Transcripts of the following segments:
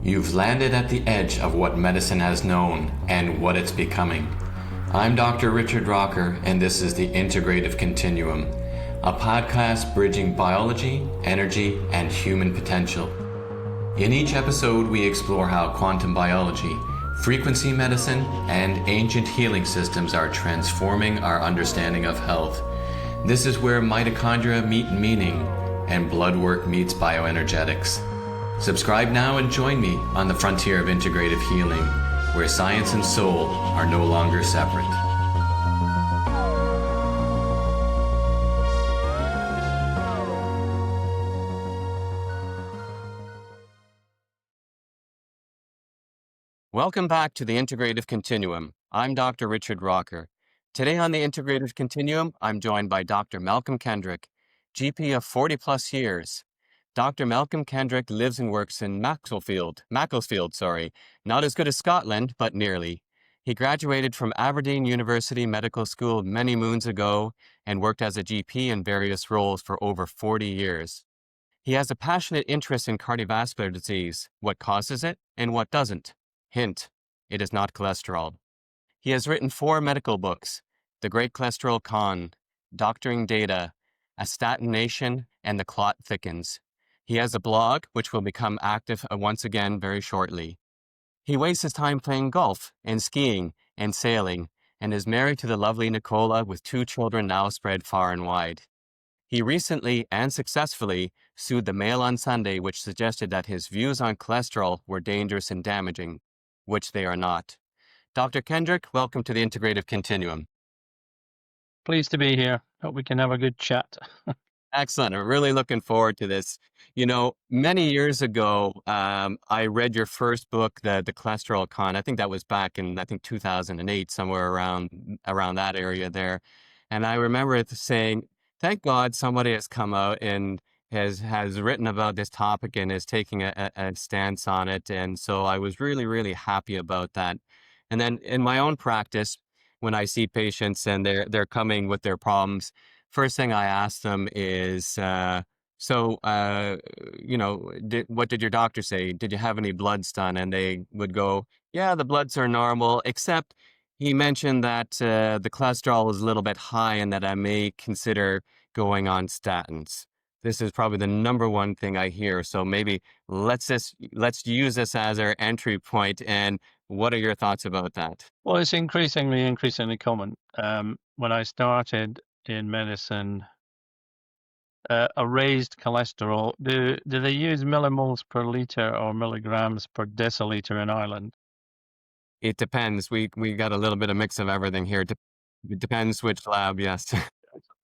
You've landed at the edge of what medicine has known and what it's becoming. I'm Dr. Richard Rocker, and this is the Integrative Continuum, a podcast bridging biology, energy, and human potential. In each episode, we explore how quantum biology, frequency medicine, and ancient healing systems are transforming our understanding of health. This is where mitochondria meet meaning and blood work meets bioenergetics. Subscribe now and join me on the frontier of integrative healing, where science and soul are no longer separate. Welcome back to the Integrative Continuum. I'm Dr. Richard Rocker. Today on the Integrative Continuum, I'm joined by Dr. Malcolm Kendrick, GP of 40 plus years. Dr. Malcolm Kendrick lives and works in Macclesfield, not as good as Scotland, but nearly. He graduated from Aberdeen University Medical School many moons ago and worked as a GP in various roles for over 40 years. He has a passionate interest in cardiovascular disease, what causes it and what doesn't. Hint, it is not cholesterol. He has written 4 medical books, The Great Cholesterol Con, Doctoring Data, A Statin Nation, and The Clot Thickens. He has a blog, which will become active once again very shortly. He wastes his time playing golf and skiing and sailing, and is married to the lovely Nicola with 2 children now spread far and wide. He recently and successfully sued the Mail on Sunday, which suggested that his views on cholesterol were dangerous and damaging, which they are not. Dr. Kendrick, welcome to the Integrative Continuum. Pleased to be here. Hope we can have a good chat. Excellent. I'm really looking forward to this. You know, many years ago, I read your first book, the Cholesterol Con. I think that was back in, 2008, somewhere around that area there. And I remember it saying, thank God somebody has come out and has written about this topic and is taking a stance on it. And so I was really, really happy about that. And then in my own practice, when I see patients and they're coming with their problems, first thing I ask them is, what did your doctor say? Did you have any bloods done? And they would go, yeah, the bloods are normal, except he mentioned that the cholesterol was a little bit high and that I may consider going on statins. This is probably the number one thing I hear. So maybe let's use this as our entry point. And what are your thoughts about that? Well, it's increasingly common. When I started in medicine, a raised cholesterol, do they use millimoles per liter or milligrams per deciliter in Ireland? It depends. We got a little bit of mix of everything here. It depends which lab, yes.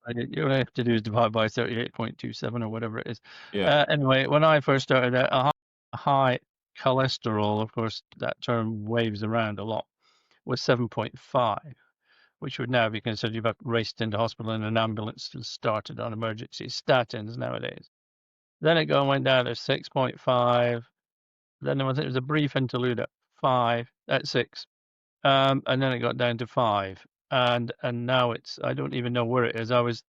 You only have to do is divide by 38.27 or whatever it is. Yeah. Anyway, when I first started, a high cholesterol, of course, that term waves around a lot, was 7.5, which would now be considered you've raced into hospital in an ambulance to started on emergency statins nowadays. Then it went down to 6.5. Then there was a brief interlude at 5, at 6. And then it got down to 5. And now I don't even know where it is. I was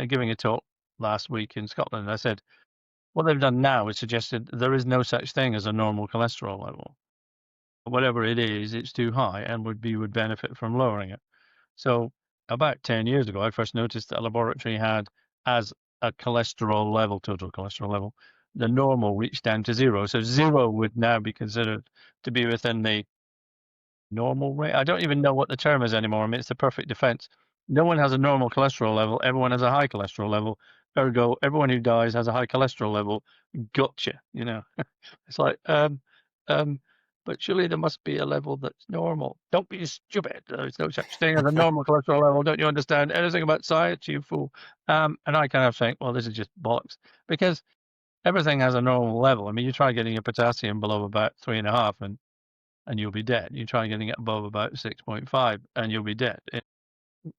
giving a talk last week in Scotland. And I said, what they've done now is suggested there is no such thing as a normal cholesterol level. Whatever it is, it's too high and would benefit from lowering it. So about 10 years ago, I first noticed that a laboratory had as a cholesterol level, total cholesterol level, the normal reached down to 0. So 0 would now be considered to be within the normal rate. I don't even know what the term is anymore. I mean, it's the perfect defense. No one has a normal cholesterol level. Everyone has a high cholesterol level. Ergo, everyone who dies has a high cholesterol level. Gotcha. It's like, but surely there must be a level that's normal. Don't be stupid. There's no such thing as a normal cholesterol level. Don't you understand anything about science, you fool? And I kind of think, well, this is just bollocks, because everything has a normal level. I mean, you try getting your potassium below about 3.5 and you'll be dead. You try getting it above about 6.5 and you'll be dead.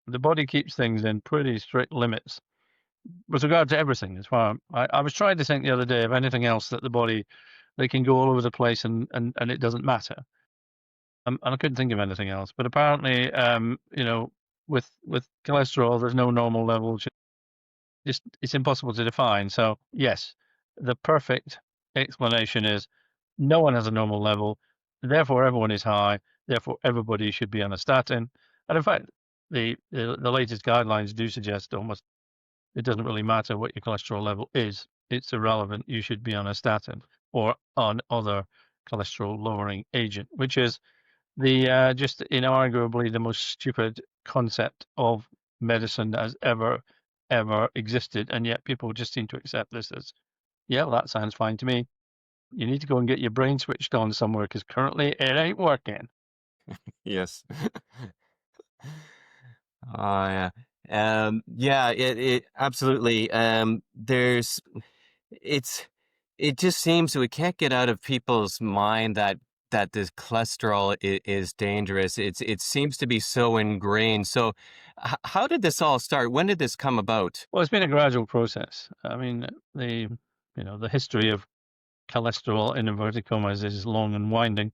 The body keeps things in pretty strict limits with regard to everything. As far I was trying to think the other day of anything else that the body, they can go all over the place and it doesn't matter. And I couldn't think of anything else. But apparently, with cholesterol, there's no normal level. It's impossible to define. So yes, the perfect explanation is no one has a normal level, therefore everyone is high, therefore everybody should be on a statin. And in fact, the latest guidelines do suggest almost it doesn't really matter what your cholesterol level is. It's irrelevant. You should be on a statin or on other cholesterol lowering agent, which is the just inarguably the most stupid concept of medicine that has ever existed, and yet people just seem to accept this as, yeah, well, that sounds fine to me. You need to go and get your brain switched on somewhere because currently it ain't working. Yes. Oh, yeah. Yeah, it absolutely. It's, it just seems we can't get out of people's mind that this cholesterol is dangerous. It seems to be so ingrained. So, how did this all start? When did this come about? Well, it's been a gradual process. I mean, the history of cholesterol in inverted commas is long and winding.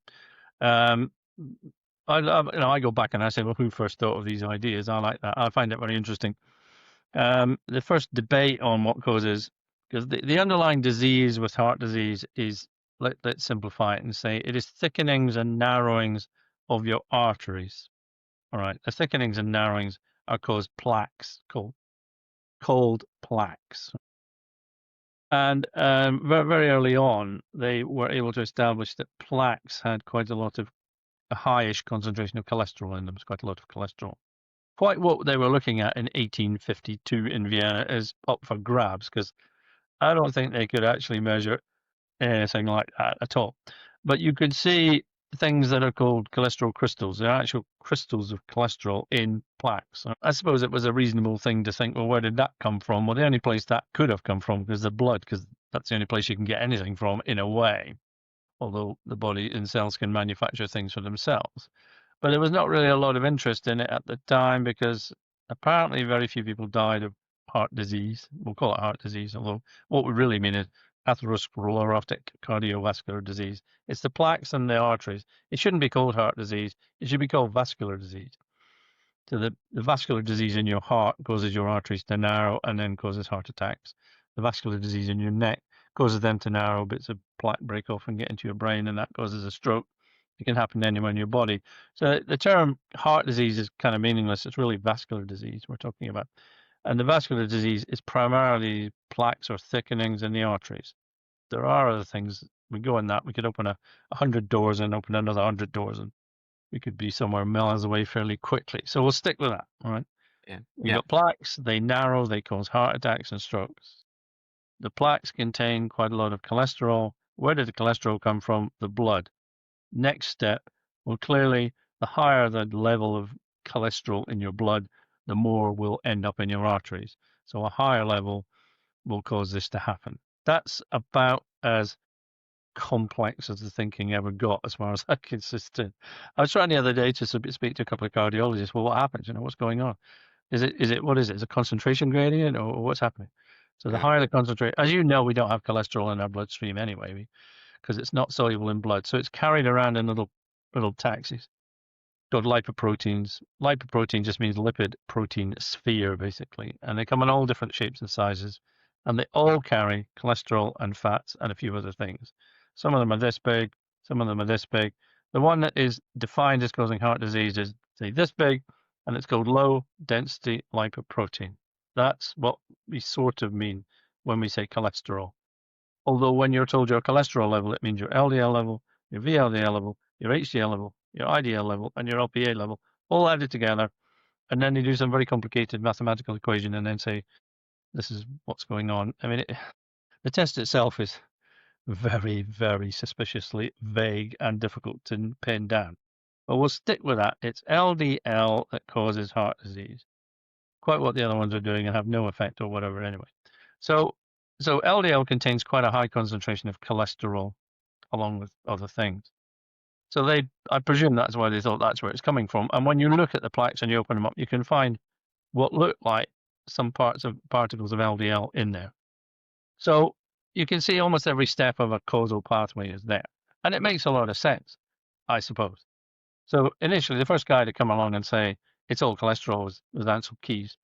Um, I go back and I say, well, who first thought of these ideas? I like that. I find it very interesting. The first debate on what causes, because the underlying disease with heart disease is, let's simplify it and say it is thickenings and narrowings of your arteries. All right, the thickenings and narrowings are caused plaques, called plaques. And very, very early on, they were able to establish that plaques had quite a lot of a highish concentration of cholesterol in them. It's quite a lot of cholesterol. Quite what they were looking at in 1852 in Vienna is up for grabs because I don't think they could actually measure anything like that at all. But you could see things that are called cholesterol crystals. They're actual crystals of cholesterol in plaques. I suppose it was a reasonable thing to think, well, where did that come from? Well, the only place that could have come from was the blood, because that's the only place you can get anything from in a way, although the body and cells can manufacture things for themselves. But there was not really a lot of interest in it at the time because apparently very few people died of heart disease. We'll call it heart disease, although what we really mean is atherosclerotic cardiovascular disease. It's the plaques in the arteries. It shouldn't be called heart disease. It should be called vascular disease. So the vascular disease in your heart causes your arteries to narrow and then causes heart attacks. The vascular disease in your neck causes them to narrow, bits of plaque break off and get into your brain, and that causes a stroke. It can happen anywhere in your body. So the term heart disease is kind of meaningless. It's really vascular disease we're talking about. And the vascular disease is primarily plaques or thickenings in the arteries. There are other things. We go in that. We could open 100 doors and open another 100 doors, and we could be somewhere miles away fairly quickly. So we'll stick with that. All right. Yeah. We Yeah. got plaques. They narrow. They cause heart attacks and strokes. The plaques contain quite a lot of cholesterol. Where did the cholesterol come from? The blood. Next step, well, clearly, the higher the level of cholesterol in your blood, the more will end up in your arteries. So a higher level will cause this to happen. That's about as complex as the thinking ever got, as far as I can consistent. I was trying the other day to speak to a couple of cardiologists. Well, what happens? What's going on? Is it what is it? Is it a concentration gradient or what's happening? So the Yeah. higher the concentration, as you know, we don't have cholesterol in our bloodstream anyway, because it's not soluble in blood. So it's carried around in little taxis called lipoproteins. Lipoprotein just means lipid protein sphere, basically. And they come in all different shapes and sizes. And they all carry cholesterol and fats and a few other things. Some of them are this big, some of them are this big. The one that is defined as causing heart disease is, say, this big, and it's called low density lipoprotein. That's what we sort of mean when we say cholesterol. Although when you're told your cholesterol level, it means your LDL level, your VLDL level, your HDL level, your IDL level, and your LPA level, all added together. And then they do some very complicated mathematical equation and then say, this is what's going on. I mean, the test itself is very, very suspiciously vague and difficult to pin down. But we'll stick with that. It's LDL that causes heart disease. Quite what the other ones are doing and have no effect or whatever anyway. So LDL contains quite a high concentration of cholesterol along with other things. So I presume that's why they thought that's where it's coming from. And when you look at the plaques and you open them up, you can find what look like some particles of LDL in there. So you can see almost every step of a causal pathway is there. And it makes a lot of sense, I suppose. So initially, the first guy to come along and say it's all cholesterol was Ansel Keys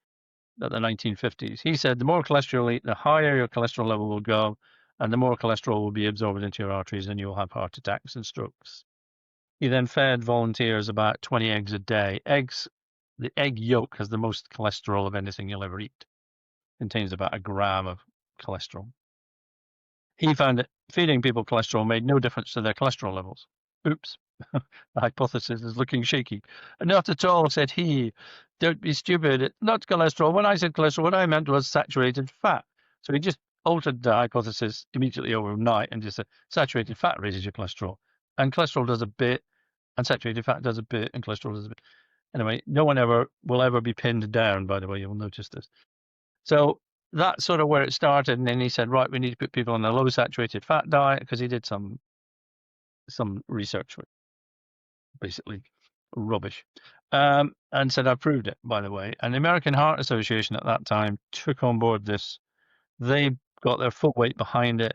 at the 1950s. He said the more cholesterol you eat, the higher your cholesterol level will go, and the more cholesterol will be absorbed into your arteries, and you'll have heart attacks and strokes. He then fed volunteers about 20 eggs a day. The egg yolk has the most cholesterol of anything you'll ever eat. Contains about a gram of cholesterol. He found that feeding people cholesterol made no difference to their cholesterol levels. Oops, the hypothesis is looking shaky. Not at all, said he. Don't be stupid. It's not cholesterol. When I said cholesterol, what I meant was saturated fat. So he just altered the hypothesis immediately overnight and just said saturated fat raises your cholesterol. And cholesterol does a bit, and saturated fat does a bit, and cholesterol does a bit. Anyway, no one will ever be pinned down, by the way, you'll notice this. So that's sort of where it started. And then he said, right, we need to put people on a low saturated fat diet, because he did some research with basically rubbish. And said, I proved it, by the way. And the American Heart Association at that time took on board this. They got their full weight behind it.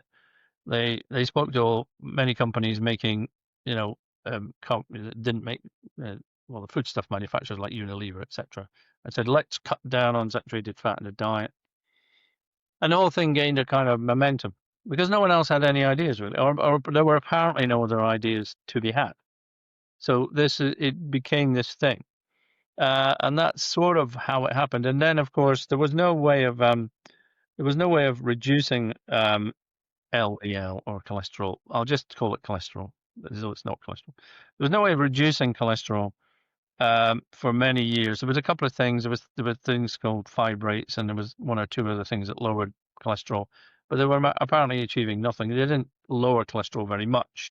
They spoke to many companies making, that didn't make, the foodstuff manufacturers like Unilever, etc. I said, let's cut down on saturated fat in the diet. And the whole thing gained a kind of momentum because no one else had any ideas really, or there were apparently no other ideas to be had. So it became this thing, and that's sort of how it happened. And then, of course, there was no way of reducing LDL or cholesterol. I'll just call it cholesterol, though it's not cholesterol. There was no way of reducing cholesterol for many years. There was a couple of things. There were things called fibrates, and there was one or two other things that lowered cholesterol, but they were apparently achieving nothing. They didn't lower cholesterol very much.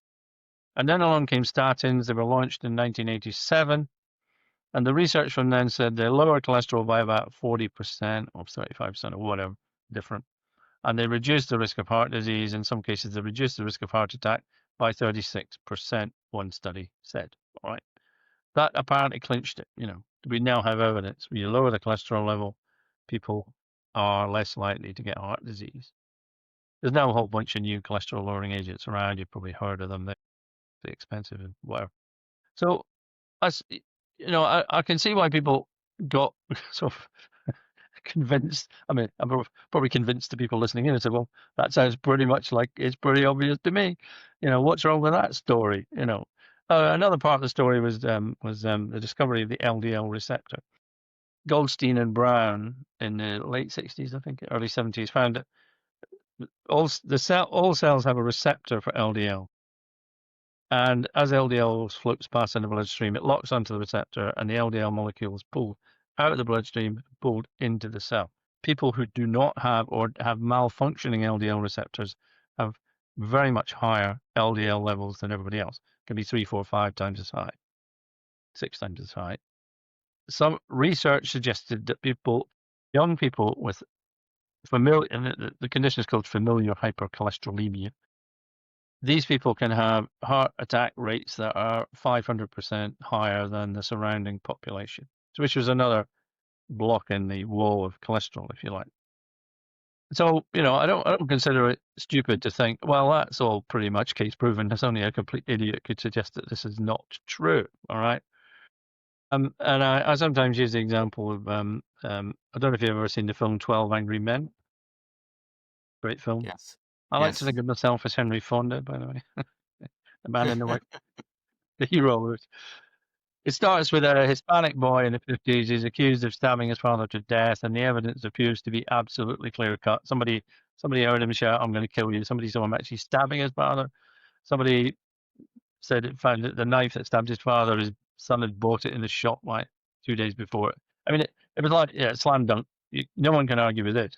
And then along came statins. They were launched in 1987. And the research from then said they lower cholesterol by about 40% or 35% or whatever, different. And they reduced the risk of heart disease. In some cases, they reduced the risk of heart attack by 36%, one study said. All right. That apparently clinched it. We now have evidence. When you lower the cholesterol level, people are less likely to get heart disease. There's now a whole bunch of new cholesterol lowering agents around. You've probably heard of them. They're expensive and whatever. So, I can see why people got sort of convinced. I mean, I'm probably convinced the people listening in and said, well, that sounds pretty much like it's pretty obvious to me. What's wrong with that story? Another part of the story was the discovery of the LDL receptor. Goldstein and Brown in the late 60s, I think, early 70s, found that all cells have a receptor for LDL. And as LDL floats past in the bloodstream, it locks onto the receptor, and the LDL molecule is pulled out of the bloodstream, pulled into the cell. People who do not have or have malfunctioning LDL receptors have very much higher LDL levels than everybody else. It can be 3, 4, 5 times as high, 6 times as high. Some research suggested that young people with and the condition is called familial hypercholesterolemia. These people can have heart attack rates that are 500% higher than the surrounding population, which was another block in the wall of cholesterol, if you like. So, I don't consider it stupid to think, well, that's all pretty much case proven. There's only a complete idiot could suggest that this is not true. All right. And I sometimes use the example of I don't know if you've ever seen the film 12 Angry Men. Great film. Yes. I like to think of myself as Henry Fonda, by the way. The man in the white, the hero. It starts with a Hispanic boy in the 50s. He's accused of stabbing his father to death, and the evidence appears to be absolutely clear-cut. Somebody heard him shout, "I'm going to kill you." Somebody saw him actually stabbing his father. Somebody said it found that the knife that stabbed his father, his son had bought it in the shop like 2 days before. I mean, it was like, slam dunk. No one can argue with it.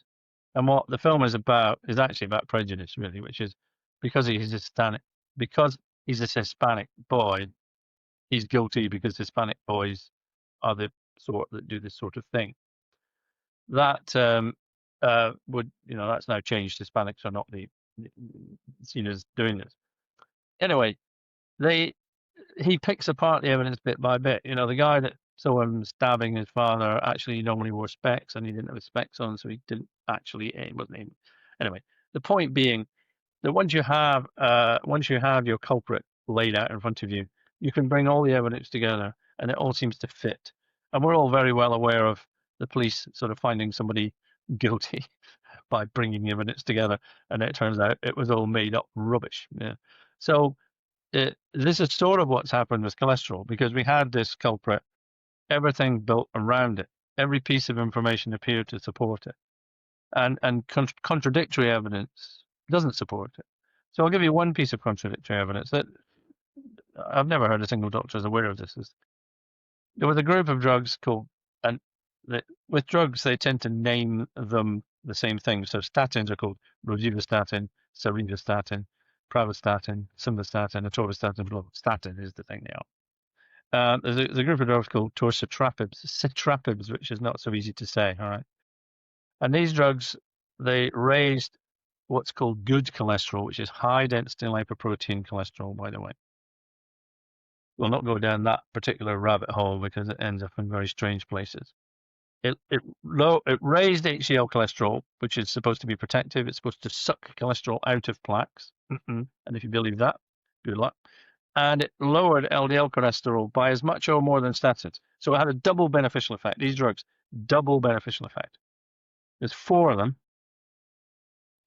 And what the film is about is actually about prejudice, really, which is because he's Hispanic, because he's a Hispanic boy, he's guilty because Hispanic boys are the sort that do this sort of thing. That would, that's now changed. Hispanics are not seen as doing this. Anyway, he picks apart the evidence bit by bit. The guy that saw him stabbing his father actually normally wore specs, and he didn't have his specs on, so he didn't actually. It wasn't him. Anyway, the point being that once you have your culprit laid out in front of you, you can bring all the evidence together, and it all seems to fit. And we're all very well aware of the police sort of finding somebody guilty by bringing evidence together, and it turns out it was all made up rubbish. Yeah. So this is sort of what's happened with cholesterol, because we had this culprit, everything built around it, every piece of information appeared to support it, and contradictory evidence doesn't support it. So I'll give you one piece of contradictory evidence that I've never heard a single doctor is aware of. This is, there was a group of drugs called, and with drugs they tend to name them the same thing. So statins are called rosuvastatin, cerevastatin, pravastatin, simvastatin, atorvastatin. Statin is the thing now. There's a group of drugs called citrapibs, which is not so easy to say. All right, and these drugs, they raised what's called good cholesterol, which is high density lipoprotein cholesterol, by the way. We'll not go down that particular rabbit hole because it ends up in very strange places. It raised HDL cholesterol, which is supposed to be protective. It's supposed to suck cholesterol out of plaques. And if you believe that, good luck. And it lowered LDL cholesterol by as much or more than statins. So it had a double beneficial effect. These drugs, double beneficial effect. There's 4 of them.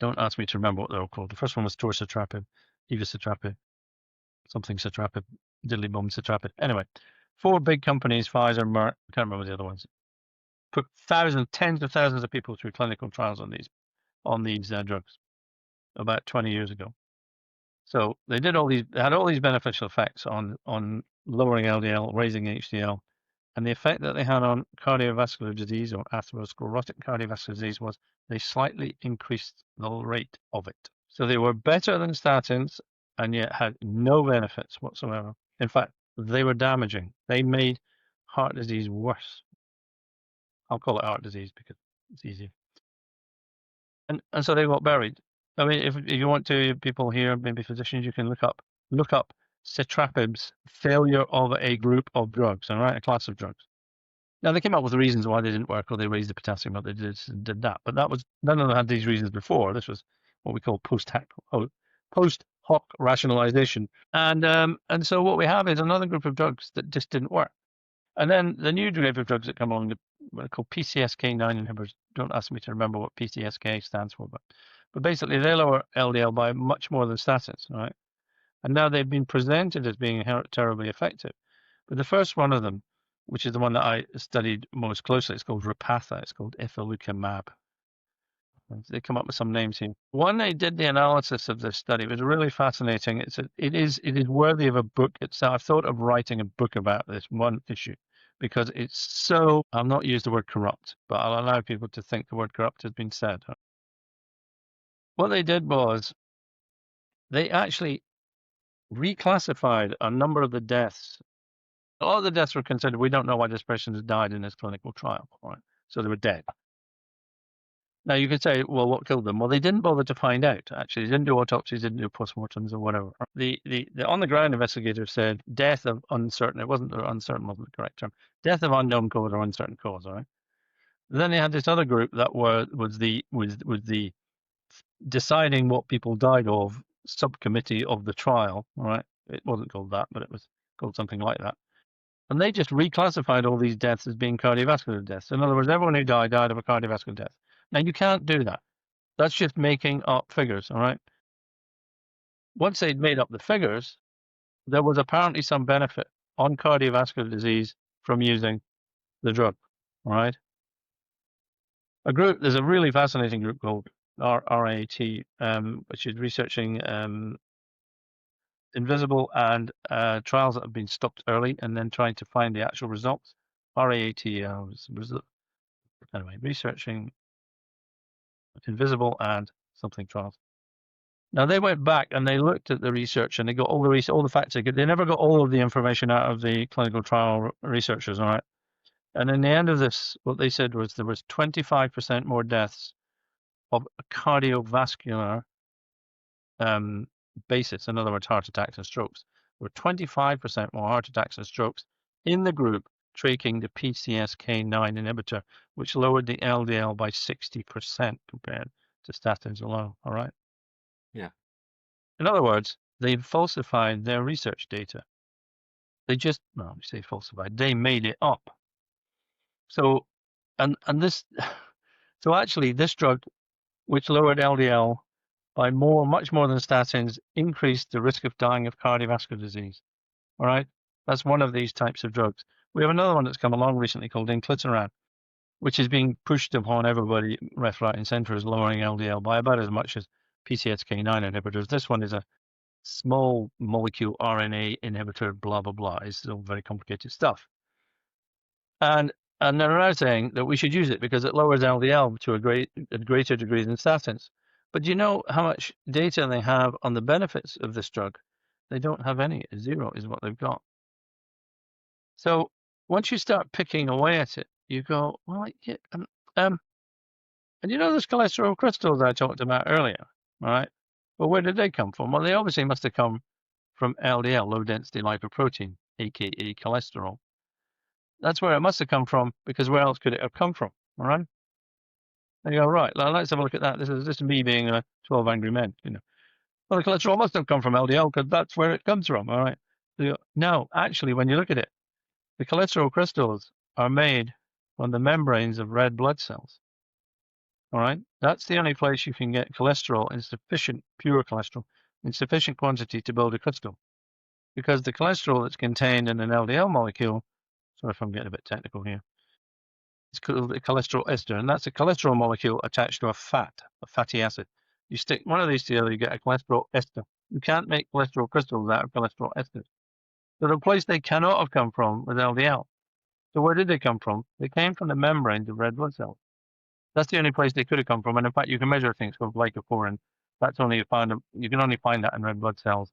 Don't ask me to remember what they're all called. The first one was torcetrapib, evacetrapib, something citrapib, diddly bum citrapib. Anyway, 4 big companies, Pfizer, Merck, I can't remember the other ones, put tens of thousands of people through clinical trials on these drugs about 20 years ago. So they had all these beneficial effects on lowering LDL, raising HDL, and the effect that they had on cardiovascular disease or atherosclerotic cardiovascular disease was they slightly increased the rate of it. So they were better than statins and yet had no benefits whatsoever. In fact, they were damaging. They made heart disease worse. I'll call it heart disease because it's easy. And so they got buried. I mean, if you want to, people here, maybe physicians, you can look up citrapib's failure of a group of drugs, all right, a class of drugs. Now they came up with the reasons why they didn't work, or they raised the potassium, or they did that. But that was, none of them had these reasons before. This was what we call post hoc rationalization. And so what we have is another group of drugs that just didn't work. And then the new group of drugs that come along, what are called PCSK9 inhibitors. Don't ask me to remember what PCSK stands for, but basically they lower LDL by much more than statins, right? And now they've been presented as being terribly effective. But the first one of them, which is the one that I studied most closely, it's called Repatha. It's called ipilimumab. They come up with some names here. When they did the analysis of this study, it was really fascinating. It is worthy of a book itself. I've thought of writing a book about this one issue because it's so, I'll not use the word corrupt, but I'll allow people to think the word corrupt has been said. What they did was they actually reclassified a number of the deaths. A lot of the deaths were considered, we don't know why this person has died in this clinical trial, right? So they were dead. Now you could say, well, what killed them? Well, they didn't bother to find out. Actually, they didn't do autopsies, didn't do postmortems or whatever. The on the ground investigator said death of uncertain. It wasn't uncertain, wasn't the correct term. Death of unknown cause or uncertain cause. All right. Then they had this other group that was the deciding what people died of subcommittee of the trial. All right. It wasn't called that, but it was called something like that. And they just reclassified all these deaths as being cardiovascular deaths. In other words, everyone who died of a cardiovascular death. Now, you can't do that. That's just making up figures, all right? Once they'd made up the figures, there was apparently some benefit on cardiovascular disease from using the drug, all right? There's a really fascinating group called RAT, which is researching invisible and trials that have been stopped early and then trying to find the actual results. RAT, anyway, researching invisible and something trials. Now they went back and they looked at the research and they got all the facts. They never got all of the information out of the clinical trial researchers, all right? And in the end of this, what they said was there was 25% more deaths of a cardiovascular basis. In other words, heart attacks and strokes. There were 25% more heart attacks and strokes in the group taking the PCSK9 inhibitor, which lowered the LDL by 60% compared to statins alone, all right? Yeah. In other words, they falsified their research data. They just, well, we say falsified, they made it up. So, and this, so actually this drug which lowered LDL by much more than statins, increased the risk of dying of cardiovascular disease. All right, that's one of these types of drugs. We have another one that's come along recently called inclisiran, which is being pushed upon everybody left, right, and center as lowering LDL by about as much as PCSK9 inhibitors. This one is a small molecule RNA inhibitor, blah, blah, blah. It's all very complicated stuff. And they're now saying that we should use it because it lowers LDL to a greater degree than statins. But do you know how much data they have on the benefits of this drug? They don't have any. 0 is what they've got. So once you start picking away at it, you go, well, yeah, and you know those cholesterol crystals I talked about earlier, all right? Well, where did they come from? Well, they obviously must have come from LDL, low density lipoprotein, aka cholesterol. That's where it must have come from, because where else could it have come from? All right. And you go, right, let's have a look at that. This is me being 12 Angry Men, you know. Well, the cholesterol must have come from LDL because that's where it comes from. All right. So you go, no, actually, when you look at it, the cholesterol crystals are made on the membranes of red blood cells. All right. That's the only place you can get cholesterol in sufficient, pure cholesterol, in sufficient quantity to build a crystal. Because the cholesterol that's contained in an LDL molecule, sorry if I'm getting a bit technical here, it's called a cholesterol ester, and that's a cholesterol molecule attached to a fatty acid. You stick one of these together, you get a cholesterol ester. You can't make cholesterol crystals out of cholesterol esters. So the place they cannot have come from was LDL. So where did they come from? They came from the membranes of red blood cells. That's the only place they could have come from. And in fact, you can measure things called glycophorin. That's only found. You can only find that in red blood cells.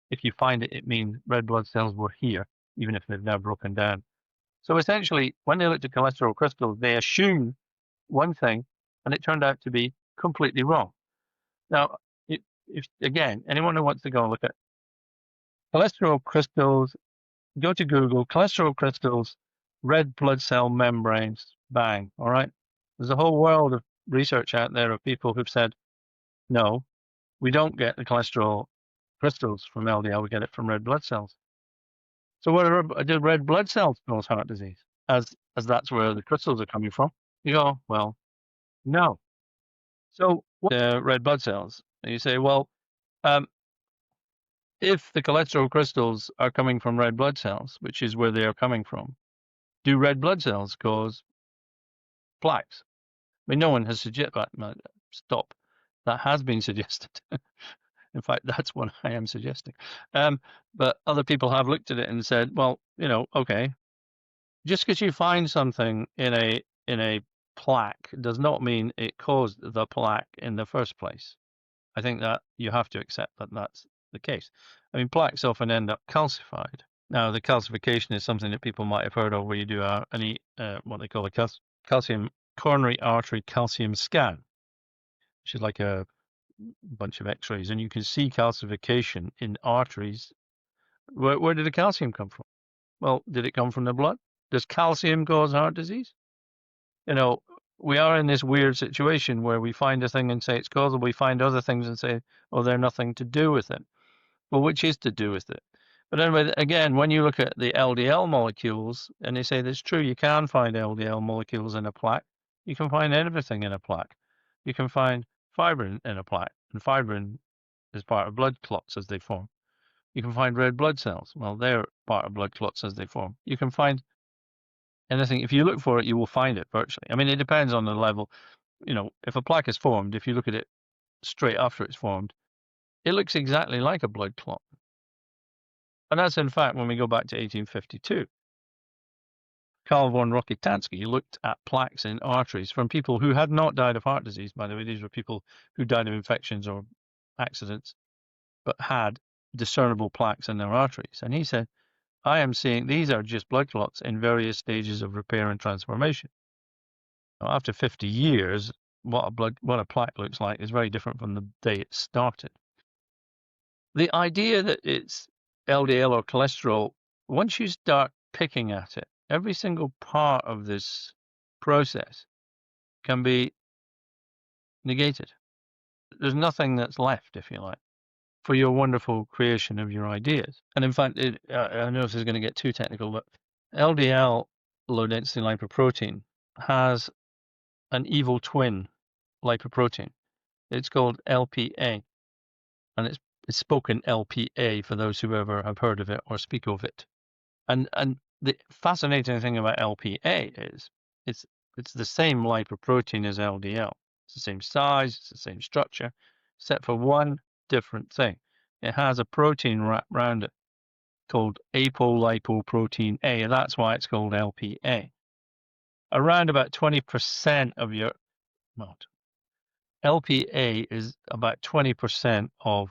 If you find it, it means red blood cells were here, even if they've now broken down. So essentially, when they looked at cholesterol crystals, they assumed one thing, and it turned out to be completely wrong. Now, if again, anyone who wants to go and look at cholesterol crystals, go to Google, cholesterol crystals, red blood cell membranes, bang, all right? There's a whole world of research out there of people who've said, no, we don't get the cholesterol crystals from LDL, we get it from red blood cells. So what do red blood cells cause heart disease? As that's where the crystals are coming from. You go, well, no. So the red blood cells, and you say, well, if the cholesterol crystals are coming from red blood cells, which is where they are coming from, do red blood cells cause plaques? I mean, no one has suggested that. Stop. That has been suggested. In fact, that's what I am suggesting. But other people have looked at it and said, well, you know, okay, just because you find something in a plaque does not mean it caused the plaque in the first place. I think that you have to accept that that's the case. I mean, plaques often end up calcified. Now, the calcification is something that people might have heard of, where you do what they call a calcium coronary artery calcium scan, which is like a bunch of X-rays, and you can see calcification in arteries. Where did the calcium come from? Well, did it come from the blood? Does calcium cause heart disease? You know, we are in this weird situation where we find a thing and say it's causal. We find other things and say, oh, they're nothing to do with it. Well, which is to do with it? But anyway, again, when you look at the LDL molecules, and they say that's true, you can find LDL molecules in a plaque. You can find everything in a plaque. You can find fibrin in a plaque, and fibrin is part of blood clots as they form. You can find red blood cells. Well, they're part of blood clots as they form. You can find anything. If you look for it, you will find it virtually. I mean, it depends on the level. You know, if a plaque is formed, if you look at it straight after it's formed, it looks exactly like a blood clot. And that's, in fact, when we go back to 1852. Carl von Rokitansky looked at plaques in arteries from people who had not died of heart disease, by the way. These were people who died of infections or accidents, but had discernible plaques in their arteries. And he said, I am seeing these are just blood clots in various stages of repair and transformation. Now, after 50 years, what a plaque looks like is very different from the day it started. The idea that it's LDL or cholesterol, once you start picking at it, every single part of this process can be negated. There's nothing that's left, if you like, for your wonderful creation of your ideas. And in fact, I know this is going to get too technical, but LDL, low density lipoprotein, has an evil twin lipoprotein. It's called LPA, and it's spoken LPA for those who ever have heard of it or speak of it. And the fascinating thing about LPA is it's the same lipoprotein as LDL. It's the same size, it's the same structure, except for one different thing. It has a protein wrapped around it called apolipoprotein A, and that's why it's called LPA. Around about 20% of your LPA is about 20% of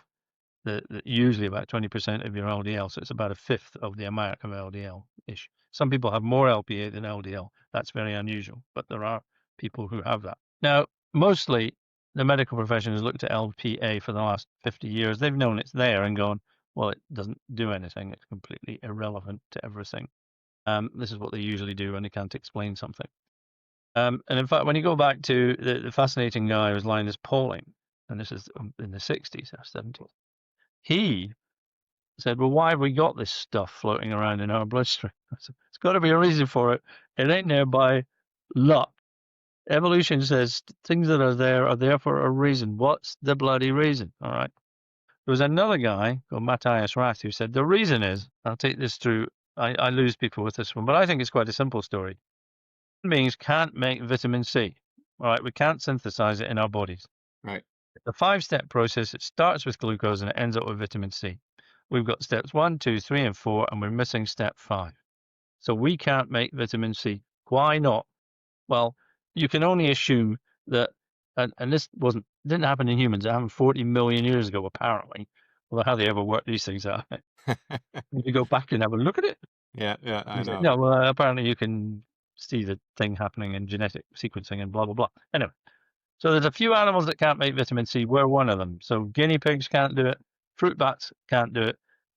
usually about 20% of your LDL, so it's about a fifth of the amount of LDL-ish. Some people have more LPA than LDL. That's very unusual, but there are people who have that. Now, mostly the medical profession has looked at LPA for the last 50 years. They've known it's there and gone, well, it doesn't do anything. It's completely irrelevant to everything. This is what they usually do when they can't explain something. And in fact, when you go back to the fascinating guy who was Linus Pauling, and this is in the 60s or 70s, he said, well, why have we got this stuff floating around in our bloodstream? I said, it's got to be a reason for it. It ain't there by luck. Evolution says things that are there for a reason. What's the bloody reason? All right. There was another guy called Matthias Rath who said, the reason is, I'll take this through, I lose people with this one, but I think it's quite a simple story. Human beings can't make vitamin C. All right. We can't synthesize it in our bodies. Right. It's a 5-step process. It starts with glucose and it ends up with vitamin C. We've got steps 1, 2, 3, and 4, and we're missing step 5. So we can't make vitamin C. Why not? Well, you can only assume that, and this didn't happen in humans. It happened 40 million years ago, apparently. Although how they ever work these things out. You go back and have a look at it. Yeah, I know. No, well, apparently you can see the thing happening in genetic sequencing and blah, blah, blah. Anyway. So there's a few animals that can't make vitamin C. We're one of them. So guinea pigs can't do it. Fruit bats can't do it.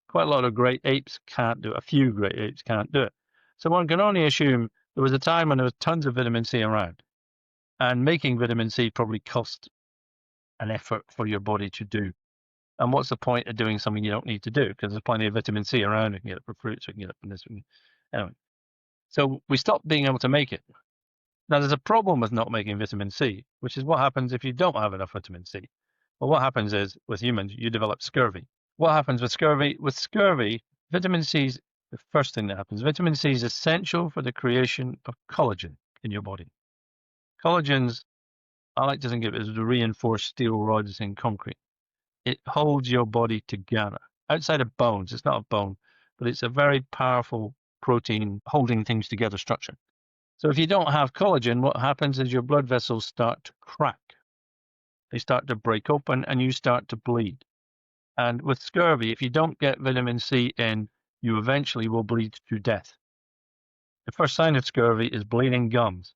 Quite a lot of great apes can't do it. A few great apes can't do it. So one can only assume there was a time when there was tons of vitamin C around. And making vitamin C probably cost an effort for your body to do. And what's the point of doing something you don't need to do? Because there's plenty of vitamin C around. We can get it from fruits. We can get it from this. Anyway. So we stopped being able to make it. Now, there's a problem with not making vitamin C, which is what happens if you don't have enough vitamin C. Well, what happens is, with humans, you develop scurvy. What happens with scurvy? With scurvy, vitamin C is the first thing that happens. Vitamin C is essential for the creation of collagen in your body. Collagens, I like to think of it as the reinforced steel rods in concrete. It holds your body together. Outside of bones, it's not a bone, but it's a very powerful protein holding things together structure. So if you don't have collagen, what happens is your blood vessels start to crack. They start to break open and you start to bleed. And with scurvy, if you don't get vitamin C in, you eventually will bleed to death. The first sign of scurvy is bleeding gums,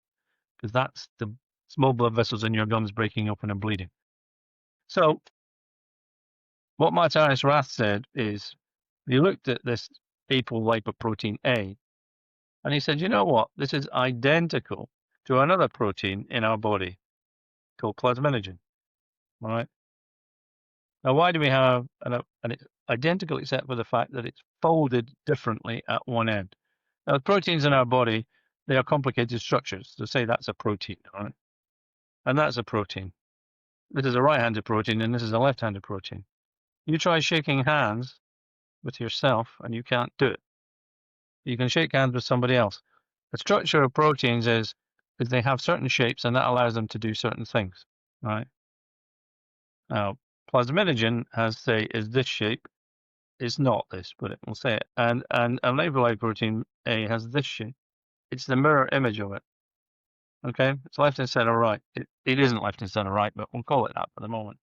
because that's the small blood vessels in your gums breaking open and bleeding. So what Matthias Rath said is, he looked at this apolipoprotein A, and he said, you know what? This is identical to another protein in our body called plasminogen. All right. Now, why do we have and it's identical except for the fact that it's folded differently at one end? Now, the proteins in our body, they are complicated structures. So say that's a protein, all right? And that's a protein. This is a right-handed protein and this is a left-handed protein. You try shaking hands with yourself and you can't do it. You can shake hands with somebody else. The structure of proteins is they have certain shapes and that allows them to do certain things, right? Now, plasminogen has, say, is this shape. It's not this, but it will say it. And apolipoprotein A has this shape. It's the mirror image of it. Okay? It's left instead of right. It isn't left instead of right, but we'll call it that for the moment.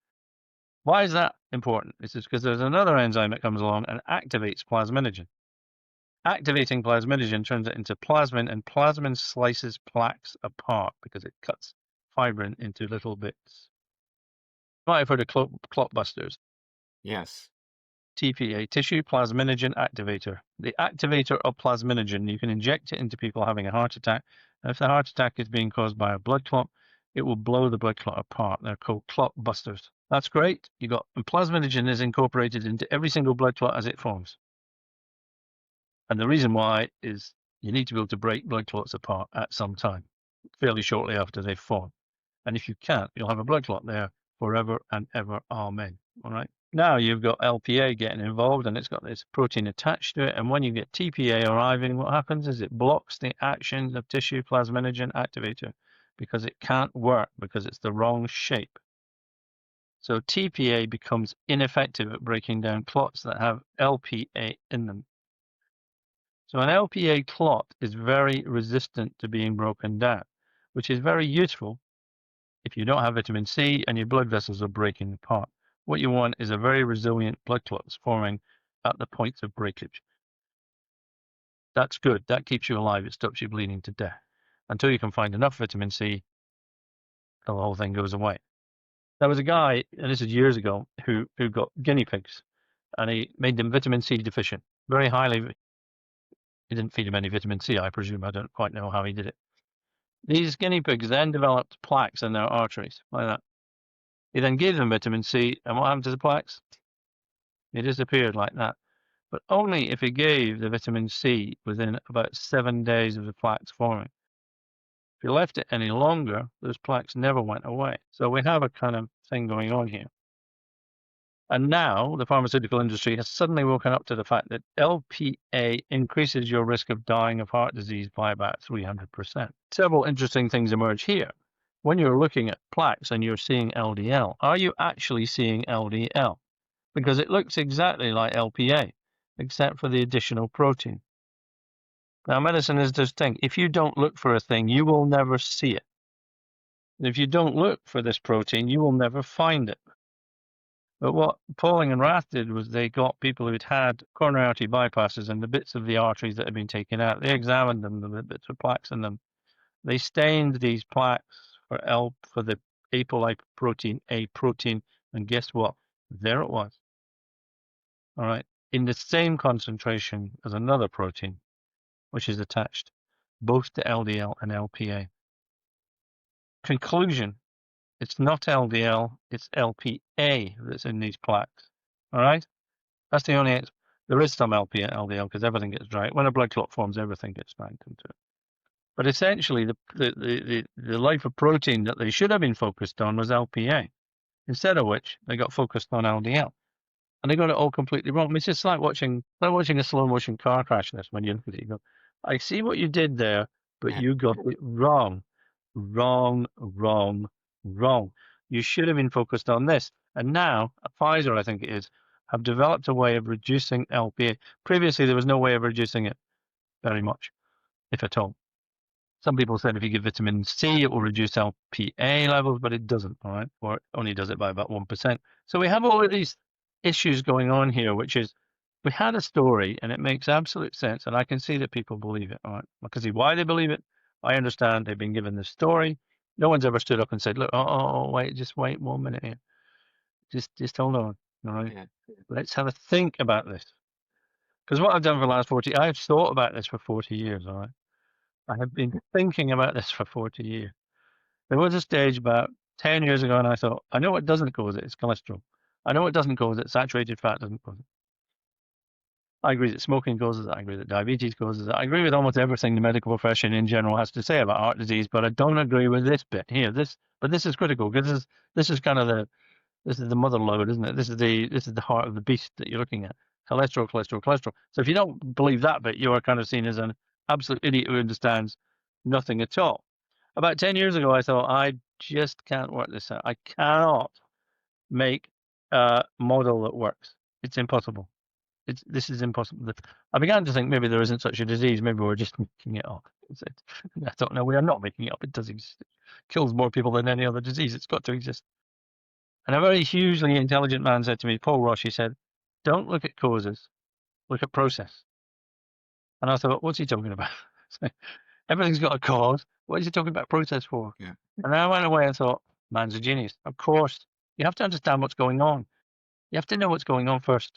Why is that important? It's just because there's another enzyme that comes along and activates plasminogen. Activating plasminogen turns it into plasmin, and plasmin slices plaques apart because it cuts fibrin into little bits. You might have heard of clot busters. Yes. TPA, tissue plasminogen activator. The activator of plasminogen, you can inject it into people having a heart attack. And if the heart attack is being caused by a blood clot, it will blow the blood clot apart. They're called clot busters. That's great. And plasminogen is incorporated into every single blood clot as it forms. And the reason why is you need to be able to break blood clots apart at some time, fairly shortly after they've formed. And if you can't, you'll have a blood clot there forever and ever. Amen. All right. Now you've got LPA getting involved, and it's got this protein attached to it. And when you get TPA arriving, what happens is it blocks the action of tissue plasminogen activator because it can't work because it's the wrong shape. So TPA becomes ineffective at breaking down clots that have LPA in them. So an LPA clot is very resistant to being broken down, which is very useful if you don't have vitamin C and your blood vessels are breaking apart. What you want is a very resilient blood clots forming at the points of breakage. That's good. That keeps you alive. It stops you bleeding to death. Until you can find enough vitamin C, the whole thing goes away. There was a guy, and this is years ago, who got guinea pigs, and he made them vitamin C deficient, very highly. He didn't feed them any vitamin C, I presume. I don't quite know how he did it. These guinea pigs then developed plaques in their arteries, like that. He then gave them vitamin C, and what happened to the plaques? They disappeared like that. But only if he gave the vitamin C within about 7 days of the plaques forming. If you left it any longer, those plaques never went away. So we have a kind of thing going on here. And now the pharmaceutical industry has suddenly woken up to the fact that LPA increases your risk of dying of heart disease by about 300%. Several interesting things emerge here. When you're looking at plaques and you're seeing LDL, are you actually seeing LDL? Because it looks exactly like LPA, except for the additional protein. Now, medicine is this thing. If you don't look for a thing, you will never see it. And if you don't look for this protein, you will never find it. But what Pauling and Rath did was they got people who'd had coronary artery bypasses and the bits of the arteries that had been taken out. They examined them, the bits with plaques in them. They stained these plaques for the apolipoprotein A protein, and guess what? There it was. All right, in the same concentration as another protein, which is attached both to LDL and LPA. Conclusion. It's not LDL, it's LPA that's in these plaques. All right? That's the only answer. There is some LPA and LDL because everything gets dry. When a blood clot forms, everything gets banked into it. But essentially, the lipoprotein that they should have been focused on was LPA, instead of which they got focused on LDL. And they got it all completely wrong. I mean, it's just like watching a slow motion car crash. This when you look at it, you go, I see what you did there, but you got it wrong. Wrong. You should have been focused on this. And now, Pfizer, I think it is, have developed a way of reducing LPA. Previously, there was no way of reducing it very much, if at all. Some people said if you give vitamin C, it will reduce LPA levels, but it doesn't, all right? Or it only does it by about 1%. So we have all of these issues going on here, which is we had a story and it makes absolute sense. And I can see that people believe it, all right? I can see why they believe it. I understand they've been given this story. No one's ever stood up and said, look, wait, just wait 1 minute here. Just hold on, all right? Yeah. Let's have a think about this. Because what I've done for the last 40, I've thought about this for 40 years, all right? I have been thinking about this for 40 years. There was a stage about 10 years ago, and I thought, I know what doesn't cause it. It's cholesterol. I know what doesn't cause it. Saturated fat doesn't cause it. I agree that smoking causes it. I agree that diabetes causes it. I agree with almost everything the medical profession in general has to say about heart disease, but I don't agree with this bit here. But this is critical because this is kind of the mother load, isn't it? This is the heart of the beast that you're looking at. Cholesterol. So if you don't believe that bit, you are kind of seen as an absolute idiot who understands nothing at all. About 10 years ago, I thought, I just can't work this out. I cannot make a model that works. It's impossible. This is impossible. I began to think maybe there isn't such a disease. Maybe we're just making it up. I don't know. We are not making it up. It does exist. It kills more people than any other disease. It's got to exist. And a very hugely intelligent man said to me, Paul Roche, he said, don't look at causes, look at process. And I thought, what's he talking about? Everything's got a cause. What is he talking about process for? Yeah. And I went away and thought, man's a genius. Of course, you have to understand what's going on. You have to know what's going on first.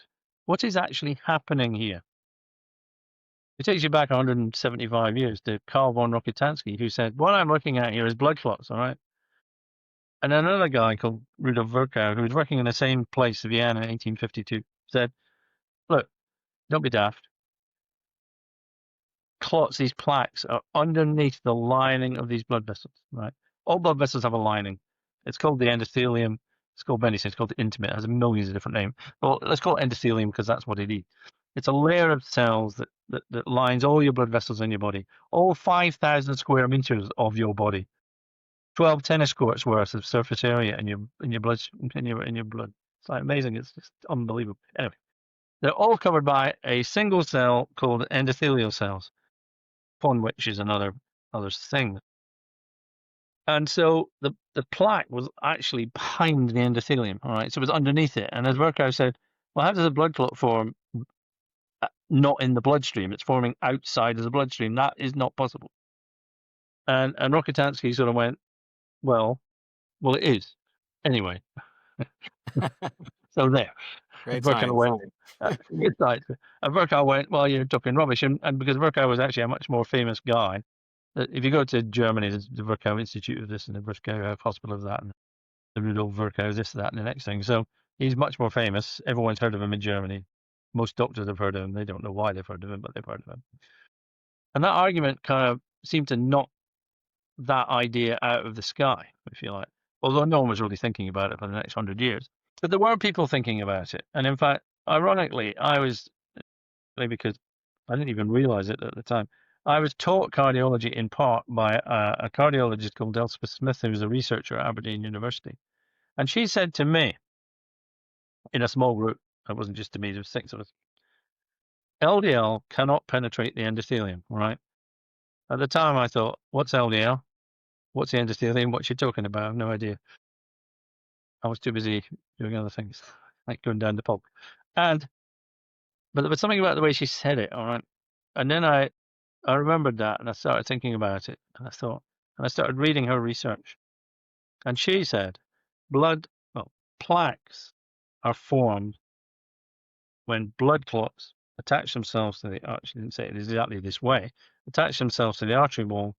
What is actually happening here? It takes you back 175 years to Karl von Rokitansky, who said, what I'm looking at here is blood clots, all right? And another guy called Rudolf Virchow, who was working in the same place, Vienna, in 1852, said, look, don't be daft. Clots, these plaques, are underneath the lining of these blood vessels, right? All blood vessels have a lining. It's called the endothelium. It's called many things. It's called intimate. It has millions of different names. Well, let's call it endothelium because that's what it is. It's a layer of cells that lines all your blood vessels in your body, all 5,000 square meters of your body, 12 tennis courts worth of surface area in your blood in your blood. It's like amazing. It's just unbelievable. Anyway, they're all covered by a single cell called endothelial cells, upon which is another thing. And so the plaque was actually behind the endothelium, all right? So it was underneath it. And as Virchow said, well, how does a blood clot form not in the bloodstream? It's forming outside of the bloodstream. That is not possible. And Rokitansky sort of went, well, it is. Anyway. So there. Great Virchow science. went, good science. And Virchow went, well, you're talking rubbish. And because Virchow was actually a much more famous guy, if you go to Germany, there's the Virchow Institute of this and the Virchow Hospital of that, and the Rudolf Virchow this, that, and the next thing. So he's much more famous. Everyone's heard of him in Germany. Most doctors have heard of him. They don't know why they've heard of him, but they've heard of him. And that argument kind of seemed to knock that idea out of the sky, if you like. Although no one was really thinking about it for the next 100 years. But there were people thinking about it. And in fact, ironically, because I didn't even realize it at the time, I was taught cardiology in part by a cardiologist called Elspeth Smith, who was a researcher at Aberdeen University. And she said to me, in a small group, it wasn't just to me, there was 6 of us, LDL cannot penetrate the endothelium, right? At the time, I thought, what's LDL? What's the endothelium? What's she talking about? I have no idea. I was too busy doing other things, like going down the pub. But there was something about the way she said it, all right? And then I remembered that, and I started thinking about it, and I started reading her research. And she said, plaques are formed when blood clots attach themselves to the artery. She didn't say it exactly this way. Attach themselves to the artery wall.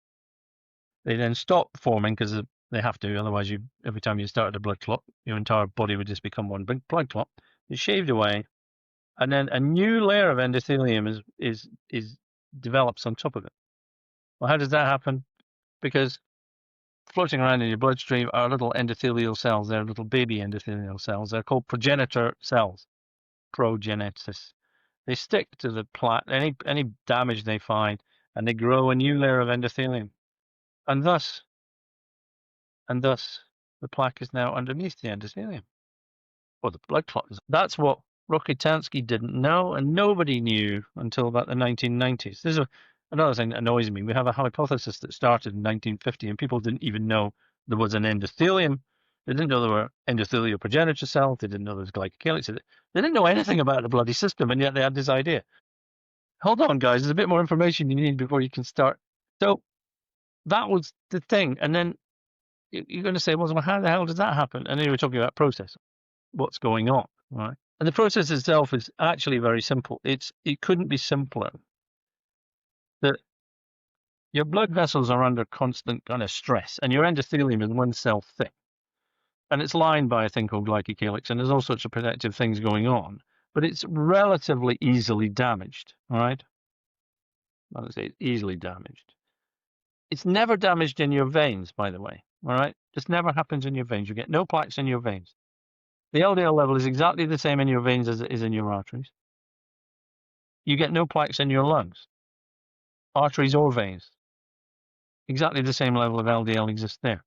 They then stop forming because they have to. Otherwise, every time you started a blood clot, your entire body would just become one big blood clot. It's shaved away, and then a new layer of endothelium is develops on top of it. Well, how does that happen? Because floating around in your bloodstream are little endothelial cells. They're little baby endothelial cells. They're called progenitor cells. Progenesis. They stick to the plaque, any damage they find, and they grow a new layer of endothelium. And thus, the plaque is now underneath the endothelium, or the blood clot. That's what Rokitansky didn't know, and nobody knew until about the 1990s. There's another thing that annoys me. We have a hypothesis that started in 1950, and people didn't even know there was an endothelium. They didn't know there were endothelial progenitor cells. They didn't know there was glycocalyx. They didn't know anything about the bloody system, and yet they had this idea. Hold on, guys. There's a bit more information you need before you can start. So that was the thing. And then you're going to say, well, how the hell does that happen? And then you were talking about process. What's going on, right? And the process itself is actually very simple. It couldn't be simpler. That your blood vessels are under constant kind of stress, and your endothelium is one cell thick. And it's lined by a thing called glycocalyx, and there's all sorts of protective things going on, but it's relatively easily damaged, all right? I would say it's easily damaged. It's never damaged in your veins, by the way, all right? This never happens in your veins. You get no plaques in your veins. The LDL level is exactly the same in your veins as it is in your arteries. You get no plaques in your lungs, arteries or veins. Exactly the same level of LDL exists there.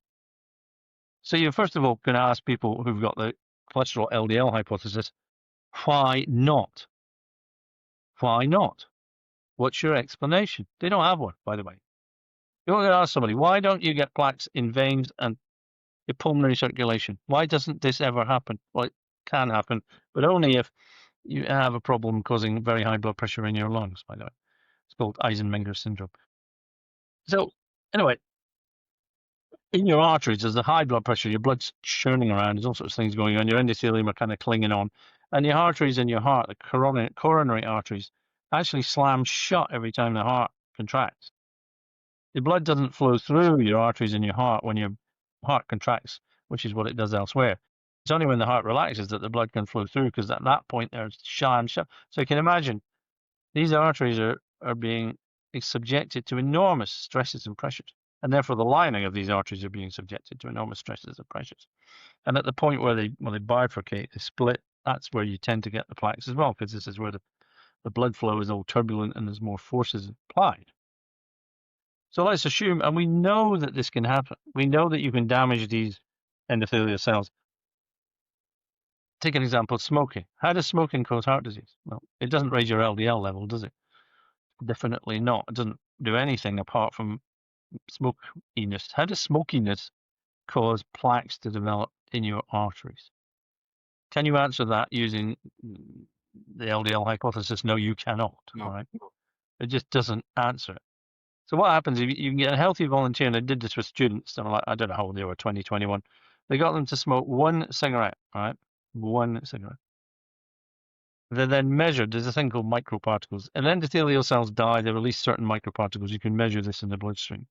So you're first of all going to ask people who've got the cholesterol LDL hypothesis, why not? Why not? What's your explanation? They don't have one, by the way. You're going to ask somebody, why don't you get plaques in veins and your pulmonary circulation? Why doesn't this ever happen? Well, it can happen, but only if you have a problem causing very high blood pressure in your lungs, by the way. It's called Eisenmenger syndrome. So anyway, in your arteries, there's the high blood pressure, your blood's churning around, there's all sorts of things going on, your endothelium are kind of clinging on, and your arteries in your heart, the coronary arteries, actually slam shut every time the heart contracts. The blood doesn't flow through your arteries in your heart when your heart contracts, which is what it does elsewhere. It's only when the heart relaxes that the blood can flow through, because at that point they're slammed shut. So you can imagine these arteries are being subjected to enormous stresses and pressures. And therefore, the lining of these arteries are being subjected to enormous stresses and pressures. And at the point where they bifurcate, they split, that's where you tend to get the plaques as well, because this is where the blood flow is all turbulent and there's more forces applied. So let's assume, and we know that this can happen. We know that you can damage these endothelial cells. Take an example, smoking. How does smoking cause heart disease? Well, it doesn't raise your LDL level, does it? Definitely not. It doesn't do anything apart from smokiness. How does smokiness cause plaques to develop in your arteries? Can you answer that using the LDL hypothesis? No, you cannot. No. All right. It just doesn't answer it. So what happens if you can get a healthy volunteer, and I did this with students, and like, I don't know how old they were, 20, 21. They got them to smoke one cigarette, right? One cigarette. They then measured, there's a thing called microparticles. And endothelial cells die, they release certain microparticles. You can measure this in the bloodstream.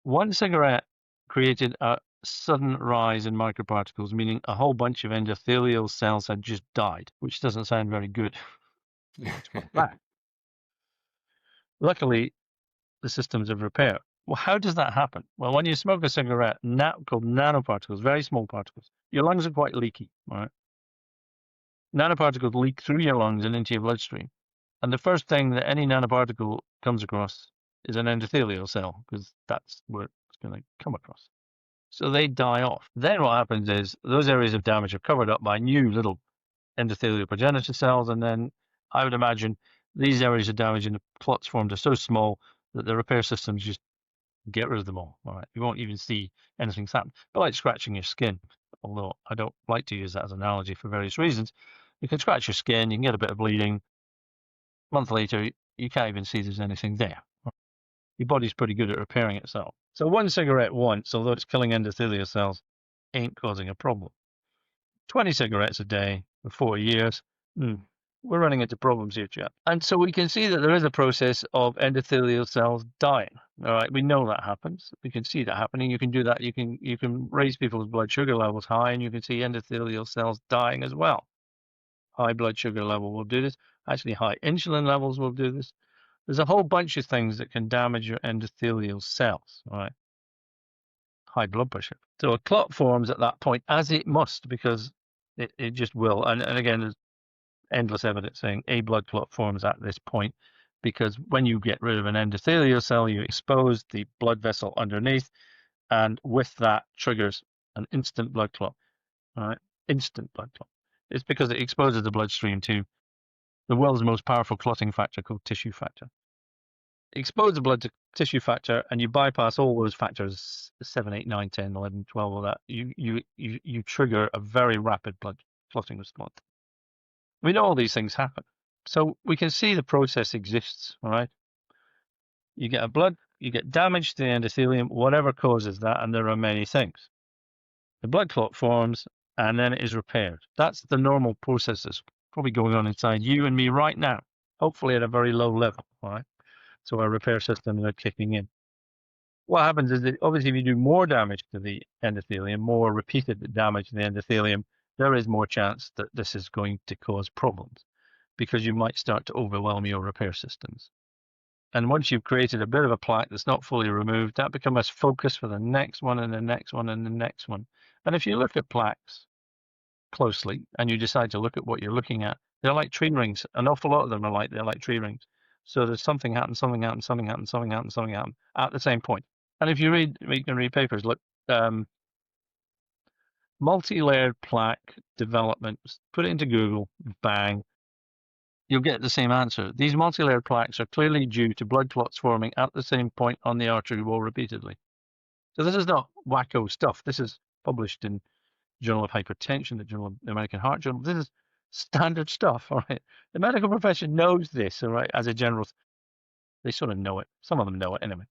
One cigarette created a sudden rise in microparticles, meaning a whole bunch of endothelial cells had just died, which doesn't sound very good. It's quite bad. Luckily, the systems of repair. Well, how does that happen? Well, when you smoke a cigarette, called nanoparticles, very small particles, your lungs are quite leaky, all right? Nanoparticles leak through your lungs and into your bloodstream. And the first thing that any nanoparticle comes across is an endothelial cell, because that's where it's going to come across. So they die off. Then what happens is those areas of damage are covered up by new little endothelial progenitor cells, and then I would imagine these areas of damage in the clots formed are so small that the repair systems just get rid of them all. All right, you won't even see anything happen. But like scratching your skin, although I don't like to use that as an analogy for various reasons. You can scratch your skin, you can get a bit of bleeding. A month later, you can't even see there's anything there. Your body's pretty good at repairing itself. So one cigarette once, although it's killing endothelial cells, ain't causing a problem. 20 cigarettes a day for 40 years, we're running into problems here, chap. And so we can see that there is a process of endothelial cells dying. All right, we know that happens. We can see that happening. You can do that. You can raise people's blood sugar levels high, and you can see endothelial cells dying as well. High blood sugar level will do this. Actually, high insulin levels will do this. There's a whole bunch of things that can damage your endothelial cells. All right. High blood pressure. So a clot forms at that point, as it must, because it just will. And again, there's endless evidence saying a blood clot forms at this point, because when you get rid of an endothelial cell, you expose the blood vessel underneath, and with that triggers an instant blood clot. All right, instant blood clot. It's because it exposes the bloodstream to the world's most powerful clotting factor called tissue factor. Expose the blood to tissue factor, and you bypass all those factors 7, 8, 9, 10, 11, 12, all that. You trigger a very rapid blood clotting response. We know all these things happen. So we can see the process exists, all right? You get damage to the endothelium, whatever causes that, and there are many things. The blood clot forms, and then it is repaired. That's the normal process that's probably going on inside you and me right now, hopefully at a very low level, all right? So our repair systems are kicking in. What happens is that obviously if you do more damage to the endothelium, more repeated damage to the endothelium, there is more chance that this is going to cause problems, because you might start to overwhelm your repair systems. And once you've created a bit of a plaque that's not fully removed, that becomes focus for the next one and the next one and the next one. And if you look at plaques closely and you decide to look at what you're looking at, they're like tree rings. An awful lot of them they're like tree rings. So there's something happens, something happens, something happens, something happens, something happens at the same point. And if you can read papers, look, multi-layered plaque development, put it into Google, bang, you'll get the same answer. These multi-layered plaques are clearly due to blood clots forming at the same point on the artery wall repeatedly. So this is not wacko stuff. This is published in Journal of Hypertension, the Journal of the American Heart Journal. This is standard stuff, all right? The medical profession knows this, all right, as a general. They sort of know it. Some of them know it anyway.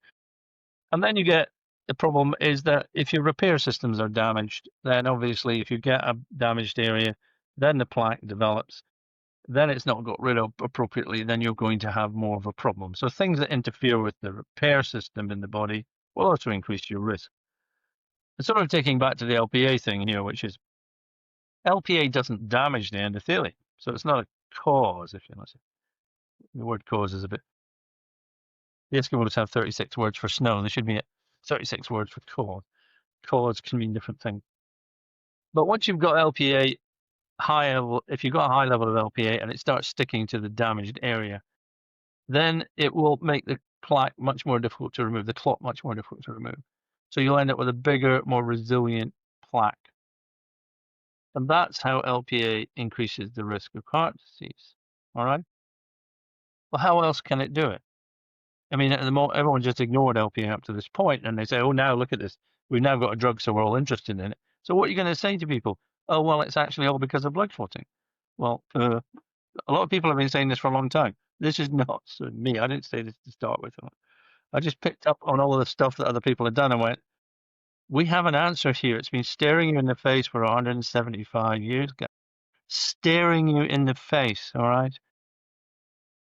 And then you get the problem is that if your repair systems are damaged, then obviously if you get a damaged area, then the plaque develops, then it's not got rid of appropriately, then you're going to have more of a problem. So things that interfere with the repair system in the body will also increase your risk. And sort of taking back to the LPA thing here, which is LPA doesn't damage the endothelium. So it's not a cause, if you want to say. The word cause is a bit. The Eskimos have 36 words for snow. There should be 36 words for cause. Cause can mean different things. But once you've got LPA high level, if you've got a high level of LPA and it starts sticking to the damaged area, then it will make the plaque much more difficult to remove, the clot much more difficult to remove. So you'll end up with a bigger, more resilient plaque. And that's how LPA increases the risk of heart disease. All right. Well, how else can it do it? I mean, at the moment, everyone just ignored LPA up to this point, and they say, "Oh, now look at this. We've now got a drug, so we're all interested in it." So what are you going to say to people? Oh, well, it's actually all because of blood clotting. Well, a lot of people have been saying this for a long time. This is not me. I didn't say this to start with. I just picked up on all of the stuff that other people had done and went, we have an answer here. It's been staring you in the face for 175 years, guys. Staring you in the face, all right?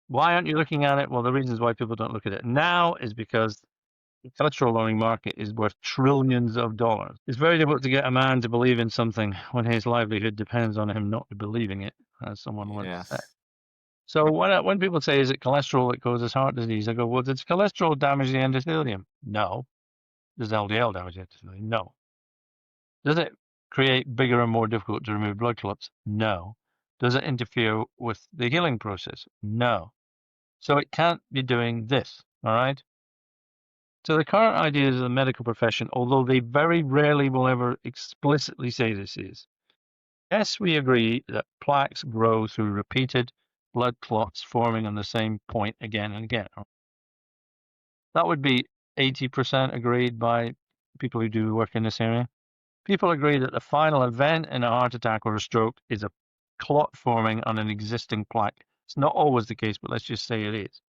Why aren't you looking at it? Well, the reasons why people don't look at it now is because the cholesterol lowering market is worth trillions of dollars. It's very difficult to get a man to believe in something when his livelihood depends on him not believing it, as someone once said. Yes. So when people say, is it cholesterol that causes heart disease? I go, well, does cholesterol damage the endothelium? No. Does LDL damage the endothelium? No. Does it create bigger and more difficult to remove blood clots? No. Does it interfere with the healing process? No. So it can't be doing this, all right? So the current ideas of the medical profession, although they very rarely will ever explicitly say this is, yes, we agree that plaques grow through repeated blood clots forming on the same point again and again. That would be 80% agreed by people who do work in this area. People agree that the final event in a heart attack or a stroke is a clot forming on an existing plaque. It's not always the case, but let's just say it is.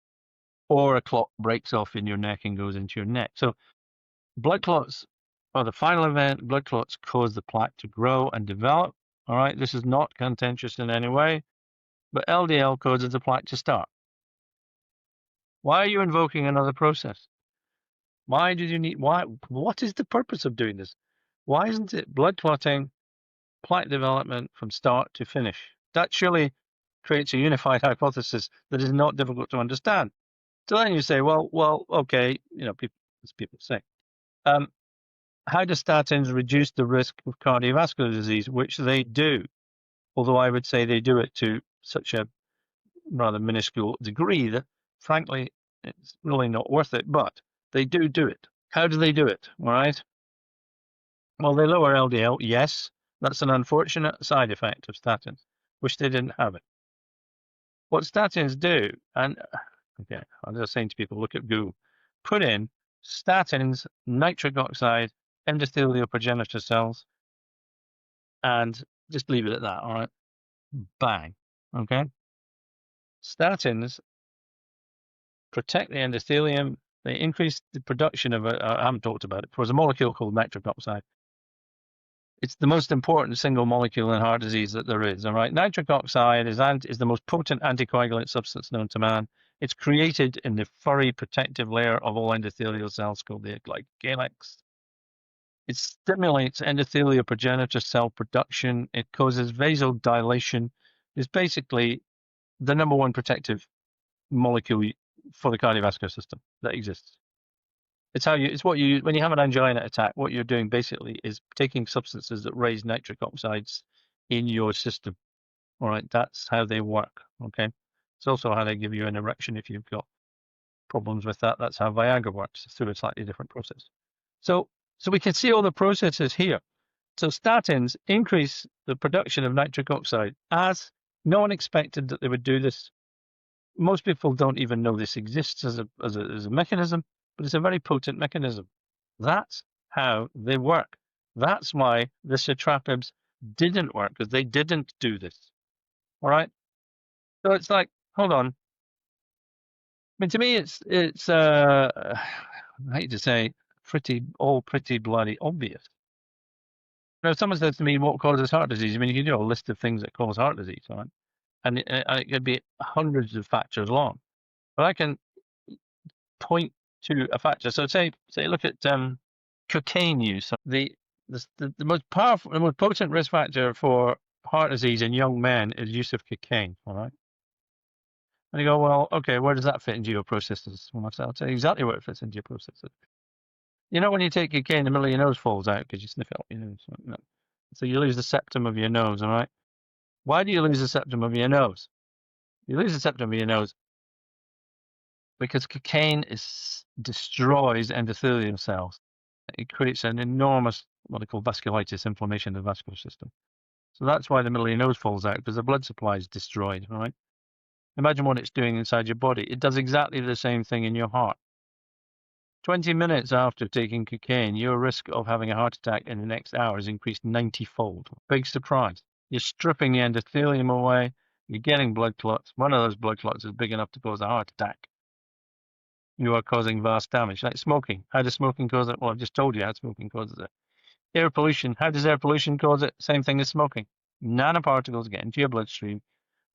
Or a clot breaks off in your neck and goes into your neck. So blood clots are the final event. Blood clots cause the plaque to grow and develop. All right, this is not contentious in any way, but LDL causes the plaque to start. Why are you invoking another process? Why did you need, what is the purpose of doing this? Why isn't it blood clotting, plaque development from start to finish? That surely creates a unified hypothesis that is not difficult to understand. So then you say, well, okay, you know, as people say, how do statins reduce the risk of cardiovascular disease, which they do? Although I would say they do it to such a rather minuscule degree that, frankly, it's really not worth it, but they do it. How do they do it? All right. Well, they lower LDL. Yes, that's an unfortunate side effect of statins. Wish they didn't have it. What statins do, and okay, I'm just saying to people, look at Google, put in statins, nitric oxide, endothelial progenitor cells, and just leave it at that. All right. Bang. Okay. Statins protect the endothelium. They increase the production of I haven't talked about it. There's a molecule called nitric oxide. It's the most important single molecule in heart disease that there is. All right. Nitric oxide is the most potent anticoagulant substance known to man. It's created in the furry protective layer of all endothelial cells called the glycalyx. It stimulates endothelial progenitor cell production. It causes vasodilation. It's basically the number one protective molecule for the cardiovascular system that exists. It's what you use when you have an angina attack. What you're doing basically is taking substances that raise nitric oxides in your system. All right, that's how they work. Okay, it's also how they give you an erection if you've got problems with that. That's how Viagra works through a slightly different process. So we can see all the processes here. So statins increase the production of nitric oxide, as no one expected that they would do this. Most people don't even know this exists as a mechanism, but it's a very potent mechanism. That's how they work. That's why the satrapims didn't work, because they didn't do this. All right. So it's like, hold on. I mean, to me, it's I hate to say, pretty bloody obvious. Now, if someone says to me, what causes heart disease? I mean, you can do a list of things that cause heart disease, right? And it could be hundreds of factors long. But I can point to a factor. So say look at cocaine use. The most powerful, the most potent risk factor for heart disease in young men is use of cocaine. All right. And you go, well, okay, where does that fit into your processes? Well, I'll tell you exactly where it fits into your processes. You know, when you take cocaine, the middle of your nose falls out because you sniff it up your nose. So you lose the septum of your nose, all right? Why do you lose the septum of your nose? You lose the septum of your nose because cocaine destroys endothelial cells. It creates an enormous, what they call vasculitis, inflammation of the vascular system. So that's why the middle of your nose falls out, because the blood supply is destroyed, all right? Imagine what it's doing inside your body. It does exactly the same thing in your heart. 20 minutes after taking cocaine, your risk of having a heart attack in the next hour is increased 90-fold. Big surprise. You're stripping the endothelium away. You're getting blood clots. One of those blood clots is big enough to cause a heart attack. You are causing vast damage, like smoking. How does smoking cause it? Well, I've just told you how smoking causes it. Air pollution. How does air pollution cause it? Same thing as smoking. Nanoparticles get into your bloodstream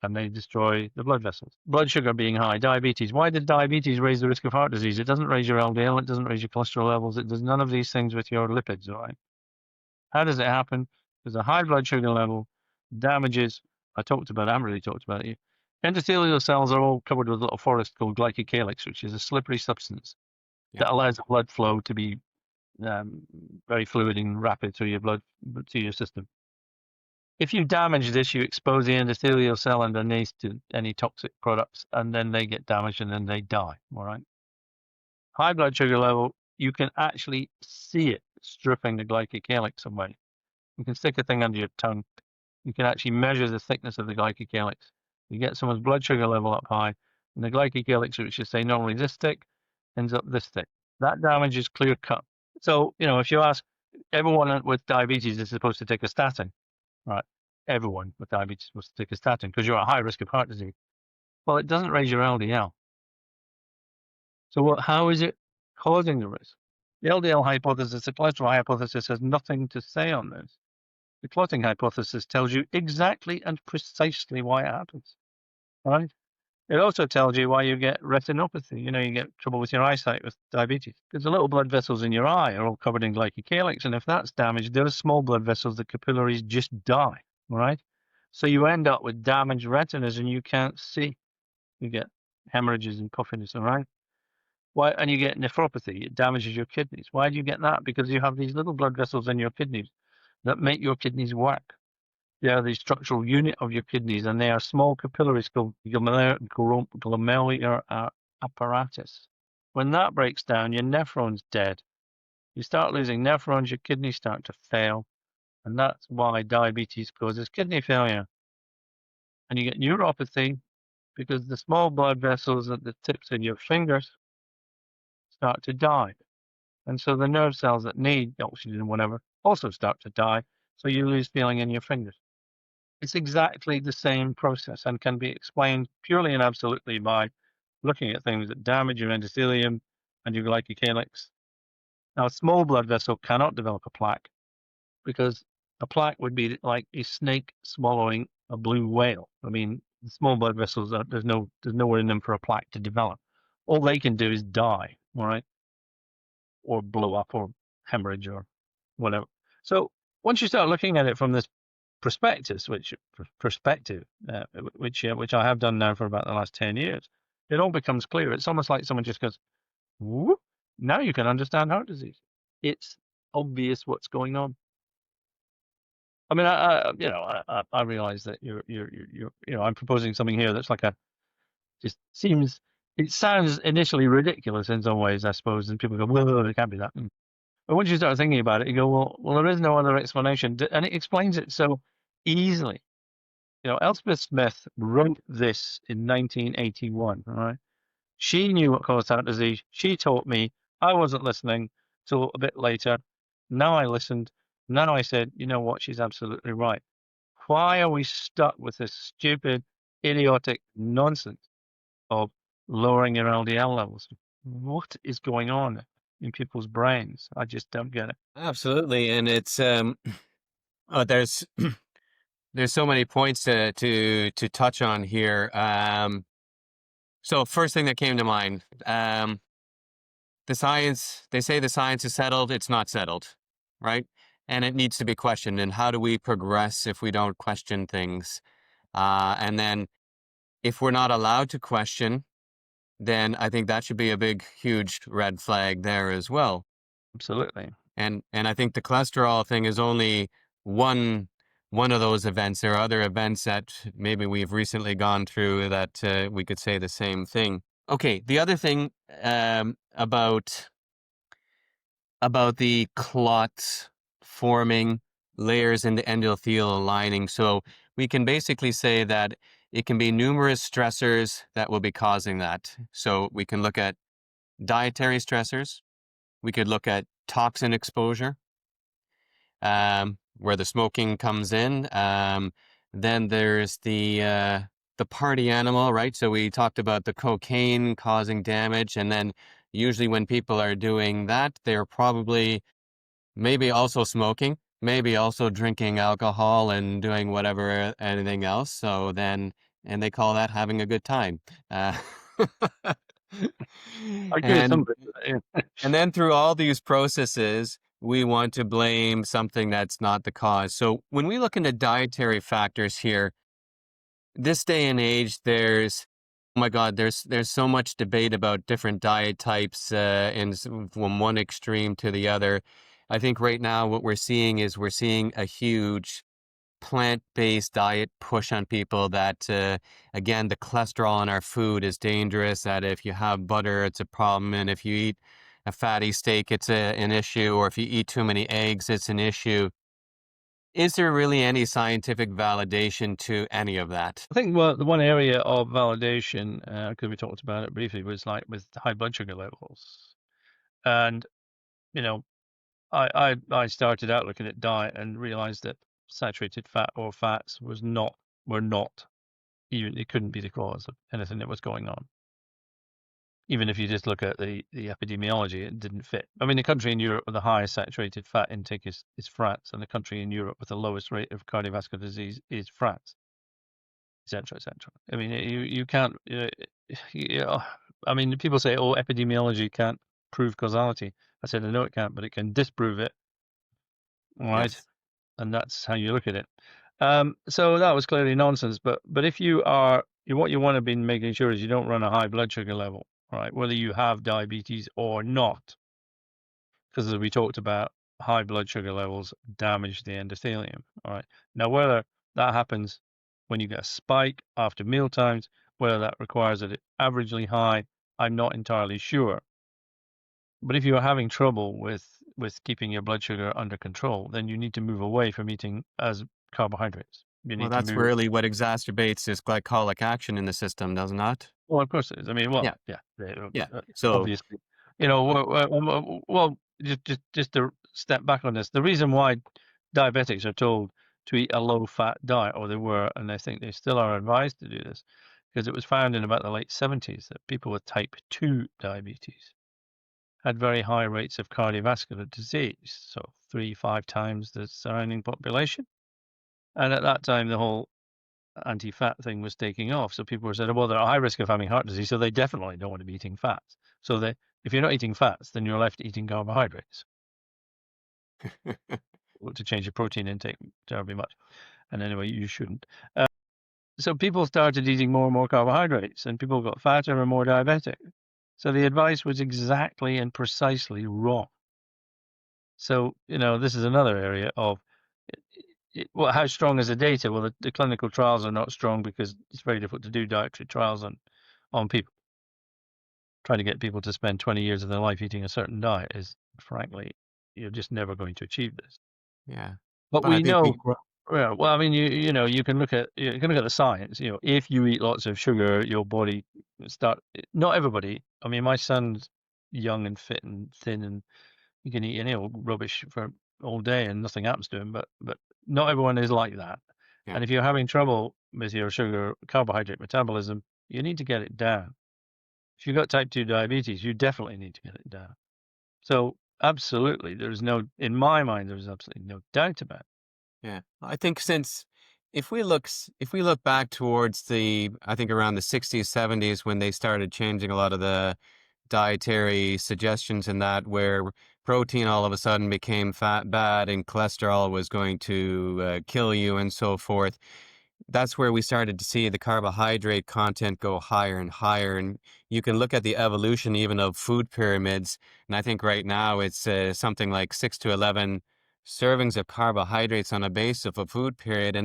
and they destroy the blood vessels. Blood sugar being high, diabetes. Why did diabetes raise the risk of heart disease? It doesn't raise your LDL, it doesn't raise your cholesterol levels, it does none of these things with your lipids, all right? How does it happen? Because a high blood sugar level damages, I haven't really talked about it yet. Endothelial cells are all covered with a little forest called glycocalyx, which is a slippery substance that allows the blood flow to be very fluid and rapid through your blood, to your system. If you damage this, you expose the endothelial cell underneath to any toxic products, and then they get damaged and then they die, all right? High blood sugar level, you can actually see it stripping the glycocalyx away. You can stick a thing under your tongue. You can actually measure the thickness of the glycocalyx. You get someone's blood sugar level up high, and the glycocalyx, which is say normally this thick, ends up this thick. That damage is clear cut. So, if you ask everyone with diabetes is supposed to take a statin, right? Everyone with diabetes is supposed to take a statin because you're at high risk of heart disease. Well, it doesn't raise your LDL. So how is it causing the risk? The LDL hypothesis, the cholesterol hypothesis has nothing to say on this. The clotting hypothesis tells you exactly and precisely why it happens, right? It also tells you why you get retinopathy. You get trouble with your eyesight with diabetes because the little blood vessels in your eye are all covered in glycocalyx. And if that's damaged, those small blood vessels, the capillaries just die, right? So you end up with damaged retinas and you can't see. You get hemorrhages and puffiness, all right? Why? And you get nephropathy. It damages your kidneys. Why do you get that? Because you have these little blood vessels in your kidneys that make your kidneys work. They are the structural unit of your kidneys, and they are small capillaries called glomerular apparatus. When that breaks down, your nephron's dead. You start losing nephrons, your kidneys start to fail, and that's why diabetes causes kidney failure. And you get neuropathy because the small blood vessels at the tips of your fingers start to die. And so the nerve cells that need oxygen and whatever also start to die, so you lose feeling in your fingers. It's exactly the same process and can be explained purely and absolutely by looking at things that damage your endothelium and your glycocalyx. Now, a small blood vessel cannot develop a plaque because a plaque would be like a snake swallowing a blue whale. I mean, the small blood vessels, there's nowhere in them for a plaque to develop. All they can do is die, all right, or blow up or hemorrhage or whatever. So once you start looking at it from this perspective, which I have done now for about the last 10 years, it all becomes clear. It's almost like someone just goes, whoop, now you can understand heart disease. It's obvious what's going on. I mean, I realize that I'm proposing something here that's like it sounds initially ridiculous in some ways, I suppose, and people go, well, it can't be that. But once you start thinking about it, you go, well, there is no other explanation. And it explains it so easily. Elspeth Smith wrote this in 1981, all right? She knew what caused heart disease. She taught me. I wasn't listening till a bit later. Now I listened. Now I said, you know what? She's absolutely right. Why are we stuck with this stupid, idiotic nonsense of lowering your LDL levels? What is going on in people's brains? I just don't get it. Absolutely, and it's there's there's so many points to touch on here. So first thing that came to mind, the science. They say the science is settled. It's not settled, right? And it needs to be questioned. And how do we progress if we don't question things? And then if we're not allowed to question, then I think that should be a big, huge red flag there as well. Absolutely. And I think the cholesterol thing is only one one of those events. There are other events that maybe we've recently gone through that we could say the same thing. Okay, the other thing about the clot forming layers in the endothelial lining. So we can basically say that it can be numerous stressors that will be causing that. So we can look at dietary stressors. We could look at toxin exposure, where the smoking comes in. Then there's the party animal, right? So we talked about the cocaine causing damage, and then usually when people are doing that, they're probably maybe also smoking, maybe also drinking alcohol and doing whatever anything else. So then, and they call that having a good time. Uh, I agree with some and of it. Yeah. and then through all these processes, we want to blame something that's not the cause. So when we look into dietary factors here, this day and age, oh my God, there's so much debate about different diet types, from one extreme to the other. I think right now what we're seeing a huge plant-based diet push on people that, again, the cholesterol in our food is dangerous, that if you have butter, it's a problem, and if you eat a fatty steak, it's an issue, or if you eat too many eggs, it's an issue. Is there really any scientific validation to any of that? I think the one area of validation, because we talked about it briefly, was like with high blood sugar levels. And, you know, I started out looking at diet and realized that saturated fat or fats were not even, it couldn't be the cause of anything that was going on. Even if you just look at the epidemiology, it didn't fit. I mean, the country in Europe with the highest saturated fat intake is France, and the country in Europe with the lowest rate of cardiovascular disease is France, etc., etc. I mean, you can't. I mean, people say, "Oh, epidemiology can't prove causality." I said, "I know it can't, but it can disprove it." All right, Yes. and that's how you look at it. So that was clearly nonsense. But if what you want to be making sure is you don't run a high blood sugar level, right? Whether you have diabetes or not, because as we talked about, high blood sugar levels damage the endothelium. All right. Now, whether that happens when you get a spike after meal times, whether that requires it averagely high, I'm not entirely sure. But if you're having trouble with keeping your blood sugar under control, then you need to move away from eating as carbohydrates. You Well, need to that's move. really what exacerbates this glycolic action in the system, does it not? Well, of course it is. I mean, well, Yeah. yeah, Yeah. So, obviously, well, just to step back on this, the reason why diabetics are told to eat a low-fat diet, or they were, and I think they still are advised to do this, because it was found in about the late 70s that people with type 2 diabetes had very high rates of cardiovascular disease, so 3, 5 times the surrounding population. And at that time, the whole anti-fat thing was taking off. So people were saying, well, they're at high risk of having heart disease, so they definitely don't want to be eating fats. So if you're not eating fats, then you're left eating carbohydrates to change your protein intake terribly much. And anyway, you shouldn't. So people started eating more and more carbohydrates, and people got fatter and more diabetic. So the advice was exactly and precisely wrong. So, this is another area of well, how strong is the data? Well, the clinical trials are not strong because it's very difficult to do dietary trials on people. Trying to get people to spend 20 years of their life eating a certain diet is, frankly, you're just never going to achieve this. yeah. But But I we think know, we, well, I mean, you can look at the science. If you eat lots of sugar, your body start. Not everybody. I mean, my son's young and fit and thin, and he can eat any old rubbish for all day and nothing happens to him. But not everyone is like that. yeah. And if you're having trouble with your sugar carbohydrate metabolism, you need to get it down. If you've got type 2 diabetes, you definitely need to get it down. So absolutely, in my mind, there's absolutely no doubt about it. Yeah, I think since if we look back towards I think around the 60s, 70s when they started changing a lot of the dietary suggestions and that where protein all of a sudden became fat bad and cholesterol was going to kill you and so forth. That's where we started to see the carbohydrate content go higher and higher. And you can look at the evolution even of food pyramids. And I think right now it's something like 6 to 11 servings of carbohydrates on a base of a food pyramid,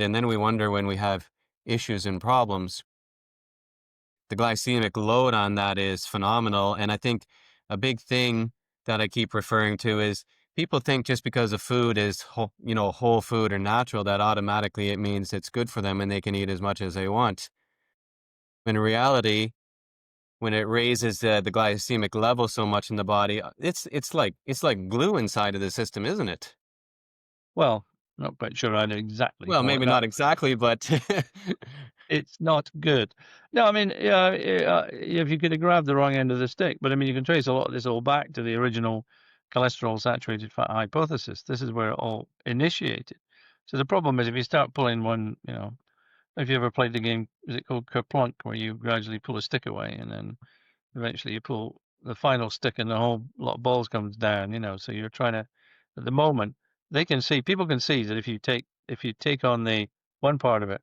and then we wonder when we have issues and problems. The glycemic load on that is phenomenal. And I think a big thing that I keep referring to is people think just because a food is whole food or natural, that automatically it means it's good for them and they can eat as much as they want. In reality, when it raises the glycemic level so much in the body, it's like glue inside of the system, isn't it? Well, not quite sure I'd exactly Well, call it maybe that. not exactly, but It's not good. No, I mean, yeah, if you could have grabbed the wrong end of the stick, but I mean, you can trace a lot of this all back to the original cholesterol saturated fat hypothesis. This is where it all initiated. So the problem is if you start pulling one, if you ever played the game, is it called Kerplunk, where you gradually pull a stick away and then eventually you pull the final stick and the whole lot of balls comes down, so you're trying to, at the moment, people can see that if you take on the one part of it,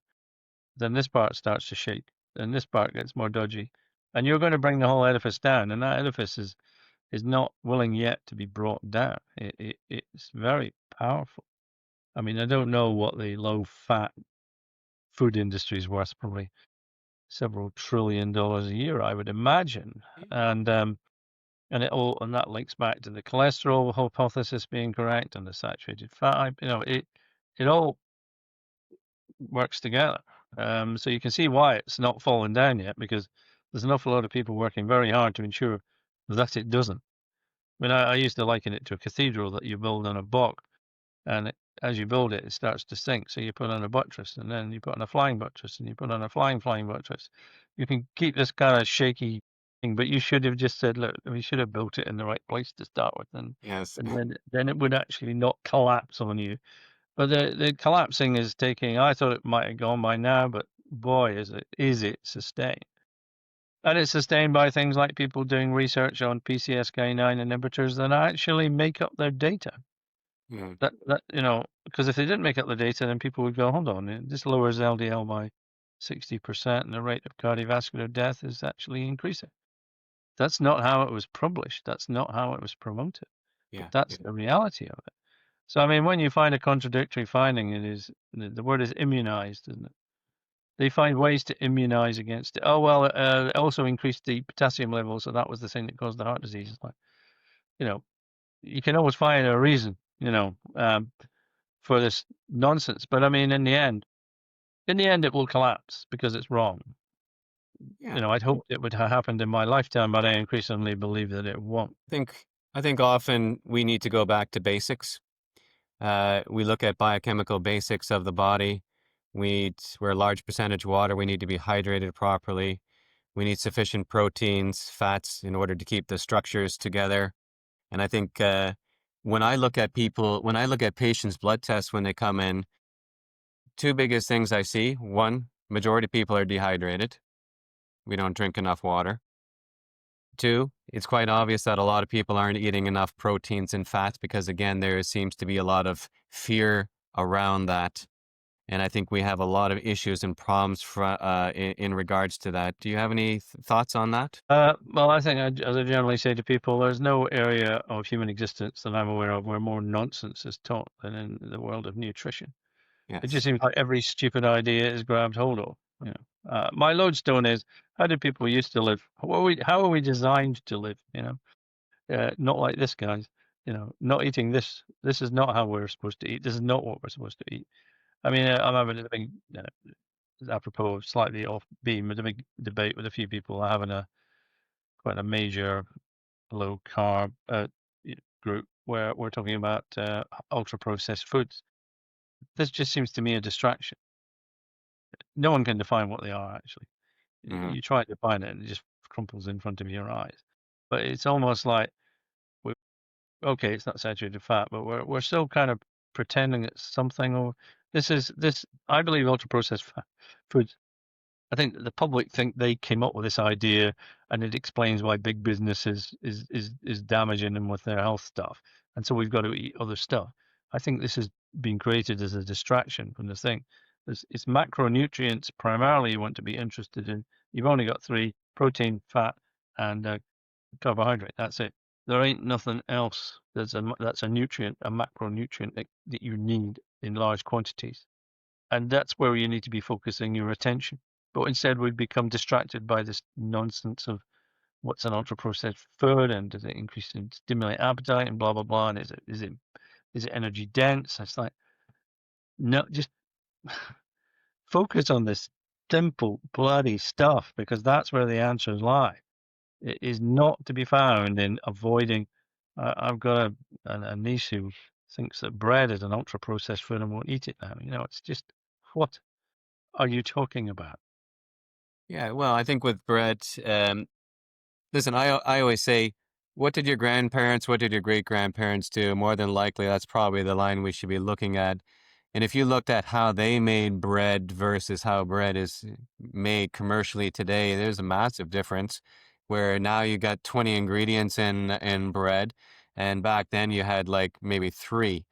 then this part starts to shake, and this part gets more dodgy, and you're going to bring the whole edifice down, and that edifice is not willing yet to be brought down. It's very powerful. I mean, I don't know what the low fat food industry is worth, probably several $trillion a year, I would imagine, and and that links back to the cholesterol hypothesis being correct and the saturated fat. It all works together. So you can see why it's not fallen down yet, because there's an awful lot of people working very hard to ensure that it doesn't. I mean, I used to liken it to a cathedral that you build on a block, and as you build it, it starts to sink. So you put on a buttress, and then you put on a flying buttress, and you put on a flying buttress. You can keep this kind of shaky thing, but you should have just said, look, we should have built it in the right place to start with, and, yes. and then it would actually not collapse on you. But the collapsing is taking. I thought it might have gone by now, but boy, is it sustained. And it's sustained by things like people doing research on PCSK9 inhibitors that actually make up their data. Mm, Because if they didn't make up the data, then people would go, hold on, this lowers LDL by 60%, and the rate of cardiovascular death is actually increasing. That's not how it was published. That's not how it was promoted. But yeah, that's yeah, the reality of it. So, I mean, when you find a contradictory finding, the word is immunized, isn't it? They find ways to immunize against it. Oh, well, it also increased the potassium level, so that was the thing that caused the heart disease. It's like, you know, you can always find a reason, for this nonsense. But I mean, in the end, it will collapse because it's wrong. yeah. I'd hoped it would have happened in my lifetime, but I increasingly believe that it won't. think I think often we need to go back to basics. We look at biochemical basics of the body. We're a large percentage water. We need to be hydrated properly. We need sufficient proteins, fats in order to keep the structures together. And I think when I look at patients' blood tests when they come in, two biggest things I see. One, majority of people are dehydrated. We don't drink enough water. Two, it's quite obvious that a lot of people aren't eating enough proteins and fats because, again, there seems to be a lot of fear around that. And I think we have a lot of issues and problems in regards to that. Do you have any thoughts on that? Well, I think, as I generally say to people, there's no area of human existence that I'm aware of where more nonsense is taught than in the world of nutrition. It just Yes. seems like every stupid idea is grabbed hold of. My lodestone is, how did people used to live? How are we designed to live? Not like this, guys. Not eating this. This is not how we're supposed to eat. This is not what we're supposed to eat. I mean, I'm having a big, apropos of slightly off beam, but a big debate with a few people having quite a major low carb group where we're talking about ultra processed foods. This just seems to me a distraction. No one can define what they are, actually. Hmm. You try to define it and it just crumples in front of your eyes. But it's almost like, we okay, it's not saturated fat, but we're still kind of pretending it's something. Or I believe ultra processed foods. I think the public think they came up with this idea, and it explains why big business is damaging them with their health stuff, and so we've got to eat other stuff. I think this has been created as a distraction from the thing. It's macronutrients primarily you want to be interested in. You've only got three: protein, fat, and carbohydrate. That's it. There ain't nothing else that's a nutrient, a macronutrient that you need in large quantities. And that's where you need to be focusing your attention. But instead, we've become distracted by this nonsense of what's an ultra-processed food and does it increase and stimulate appetite and blah blah blah. And is it energy dense? It's like, no, just focus on this simple bloody stuff, because that's where the answers lie. It is not to be found in avoiding. I've got a niece who thinks that bread is an ultra-processed food and won't eat it now. It's just, what are you talking about? Yeah, well, I think with bread, listen, I always say, what did your grandparents, what did your great grandparents do? More than likely, that's probably the line we should be looking at. And if you looked at how they made bread versus how bread is made commercially today, there's a massive difference. Where now you got 20 ingredients in bread, and back then you had like maybe three.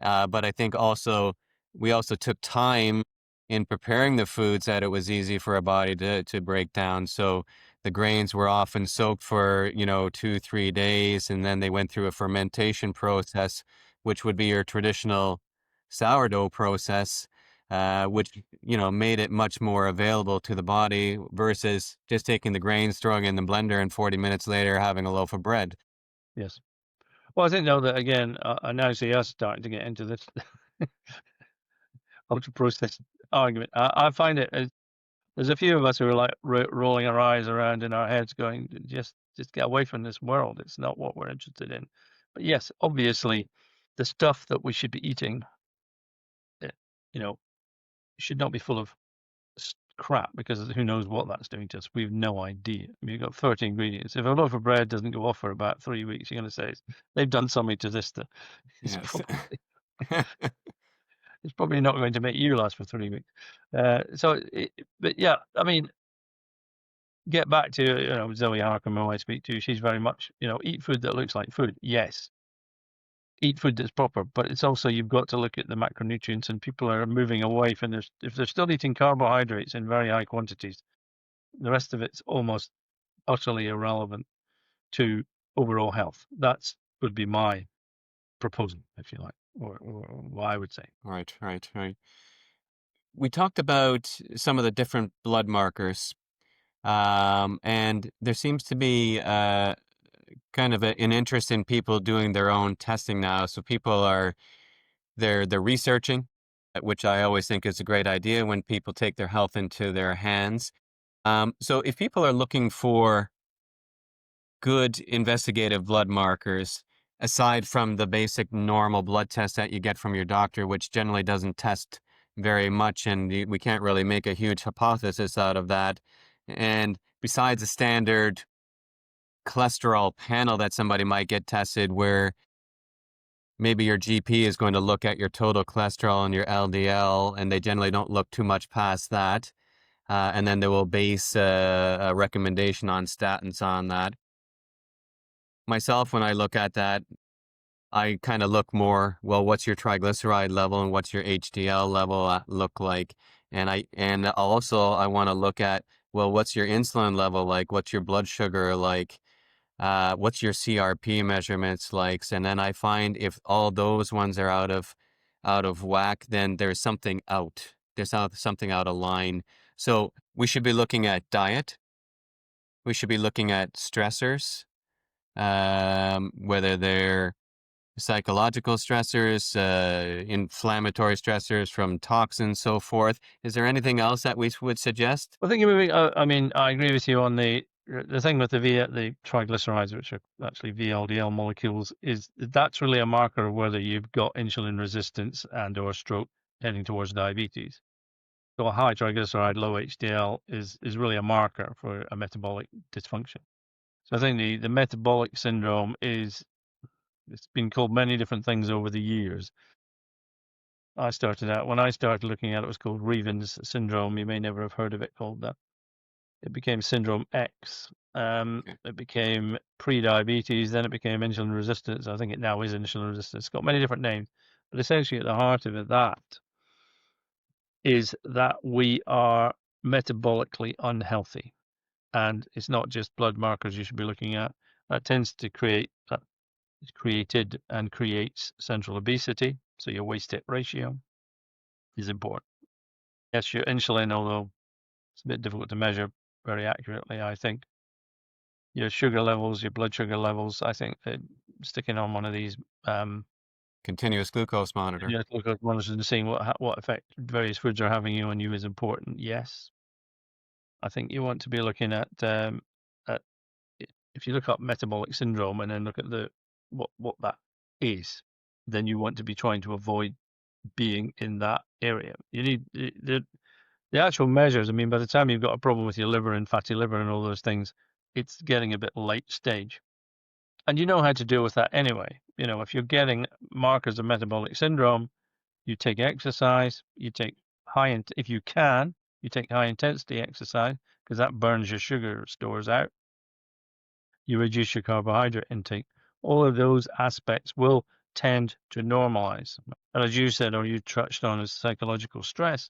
But I think also we also took time in preparing the foods that it was easy for our body to break down. So the grains were often soaked for, 2, 3 days, and then they went through a fermentation process, which would be your traditional sourdough process, which, made it much more available to the body versus just taking the grains, throwing it in the blender, and 40 minutes later having a loaf of bread. Yes. Well, I think though that again, I now see us starting to get into this ultra-processed argument. I find it there's a few of us who are like rolling our eyes around in our heads, going, just get away from this world. It's not what we're interested in. But yes, obviously, the stuff that we should be eating, eh, you know, should not be full of crap, because who knows what that's doing to us. We have no idea. I mean, you've got 30 ingredients. If a loaf of bread doesn't go off for about 3 weeks, you're going to say they've done something to this that is Yes. it's probably not going to make you last for 3 weeks. But yeah, I mean, get back to Zoe Harcum, who I speak to. She's very much eat food that looks like food. Yes, eat food that's proper, but it's also, you've got to look at the macronutrients, and people are moving away from this. If they're still eating carbohydrates in very high quantities, the rest of it's almost utterly irrelevant to overall health. That's would be my proposal, if you like, or what I would say. Right, right, right. We talked about some of the different blood markers, and there seems to be kind of an interest in people doing their own testing now. So people they're researching, which I always think is a great idea when people take their health into their hands. So if people are looking for good investigative blood markers, aside from the basic normal blood test that you get from your doctor, which generally doesn't test very much, and we can't really make a huge hypothesis out of that. And besides a standard cholesterol panel that somebody might get tested, where maybe your GP is going to look at your total cholesterol and your LDL, and they generally don't look too much past that. And then they will base a recommendation on statins on that. Myself, when I look at that, I kind of look more, well, what's your triglyceride level and what's your HDL level look like? And also I want to look at, well, what's your insulin level like? What's your blood sugar like? What's your CRP measurements like? And then I find if all those ones are out of whack, then there's something out. Something out of line. So we should be looking at diet. We should be looking at stressors, whether they're psychological stressors, inflammatory stressors from toxins, so forth. Is there anything else that we would suggest? I think you're moving. I mean, I agree with you on the thing with the triglycerides, which are actually VLDL molecules, is that's really a marker of whether you've got insulin resistance and or stroke heading towards diabetes. So a high triglyceride, low HDL is really a marker for a metabolic dysfunction. So I think the metabolic syndrome it's been called many different things over the years. When I started looking at it, it was called Reevan's syndrome. You may never have heard of it called that. It became Syndrome X. Okay. It became pre-diabetes, then it became insulin resistance. I think it now is insulin resistance. It's got many different names, but essentially at the heart of it, that is that we are metabolically unhealthy. And it's not just blood markers you should be looking at. That tends to create, that is created and creates central obesity. So your waist-hip ratio is important. Yes, your insulin, although it's a bit difficult to measure very accurately, I think. Your sugar levels, your blood sugar levels, I think sticking on one of these Continuous glucose monitor. glucose monitors and seeing what effect various foods are having on you is important. Yes, I think you want to be looking at if you look up metabolic syndrome and then look at what that is, then you want to be trying to avoid being in that area. You need the actual measures. I mean, by the time you've got a problem with your liver and fatty liver and all those things, it's getting a bit late stage. And you know how to deal with that anyway. You know, if you're getting markers of metabolic syndrome, you take exercise, you take if you can, you take high intensity exercise because that burns your sugar stores out. You reduce your carbohydrate intake. All of those aspects will tend to normalize. And as you said, or you touched on, is psychological stress.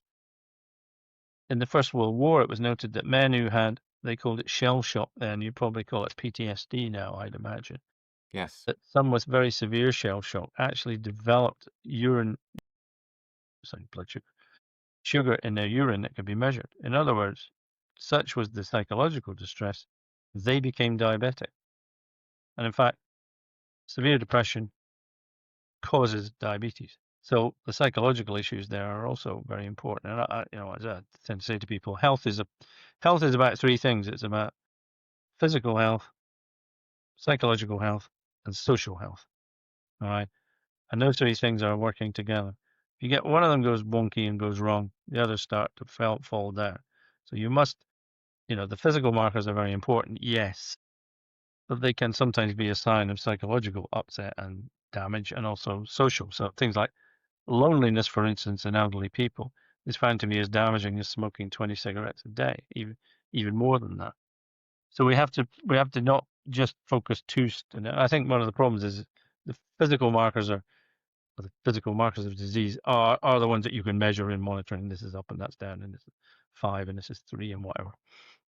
In the First World War, it was noted that men who had, they called it shell shock then, you probably call it PTSD now, I'd imagine, Yes. that some with very severe shell shock actually developed blood sugar in their urine that could be measured. In other words, such was the psychological distress, they became diabetic. And in fact, severe depression causes diabetes. So the psychological issues there are also very important. And as I tend to say to people, health is about three things. It's about physical health, psychological health, and social health. All right. And those three things are working together. If you get one of them goes wonky and goes wrong, the others start to fall down. So you must, the physical markers are very important, yes, but they can sometimes be a sign of psychological upset and damage, and also social. So things like loneliness, for instance, in elderly people is found to be as damaging as smoking 20 cigarettes a day, even more than that. So we have to not just focus and I think one of the problems is the physical markers of disease are the ones that you can measure in monitoring. This is up and that's down, and this is 5 and this is 3 and whatever.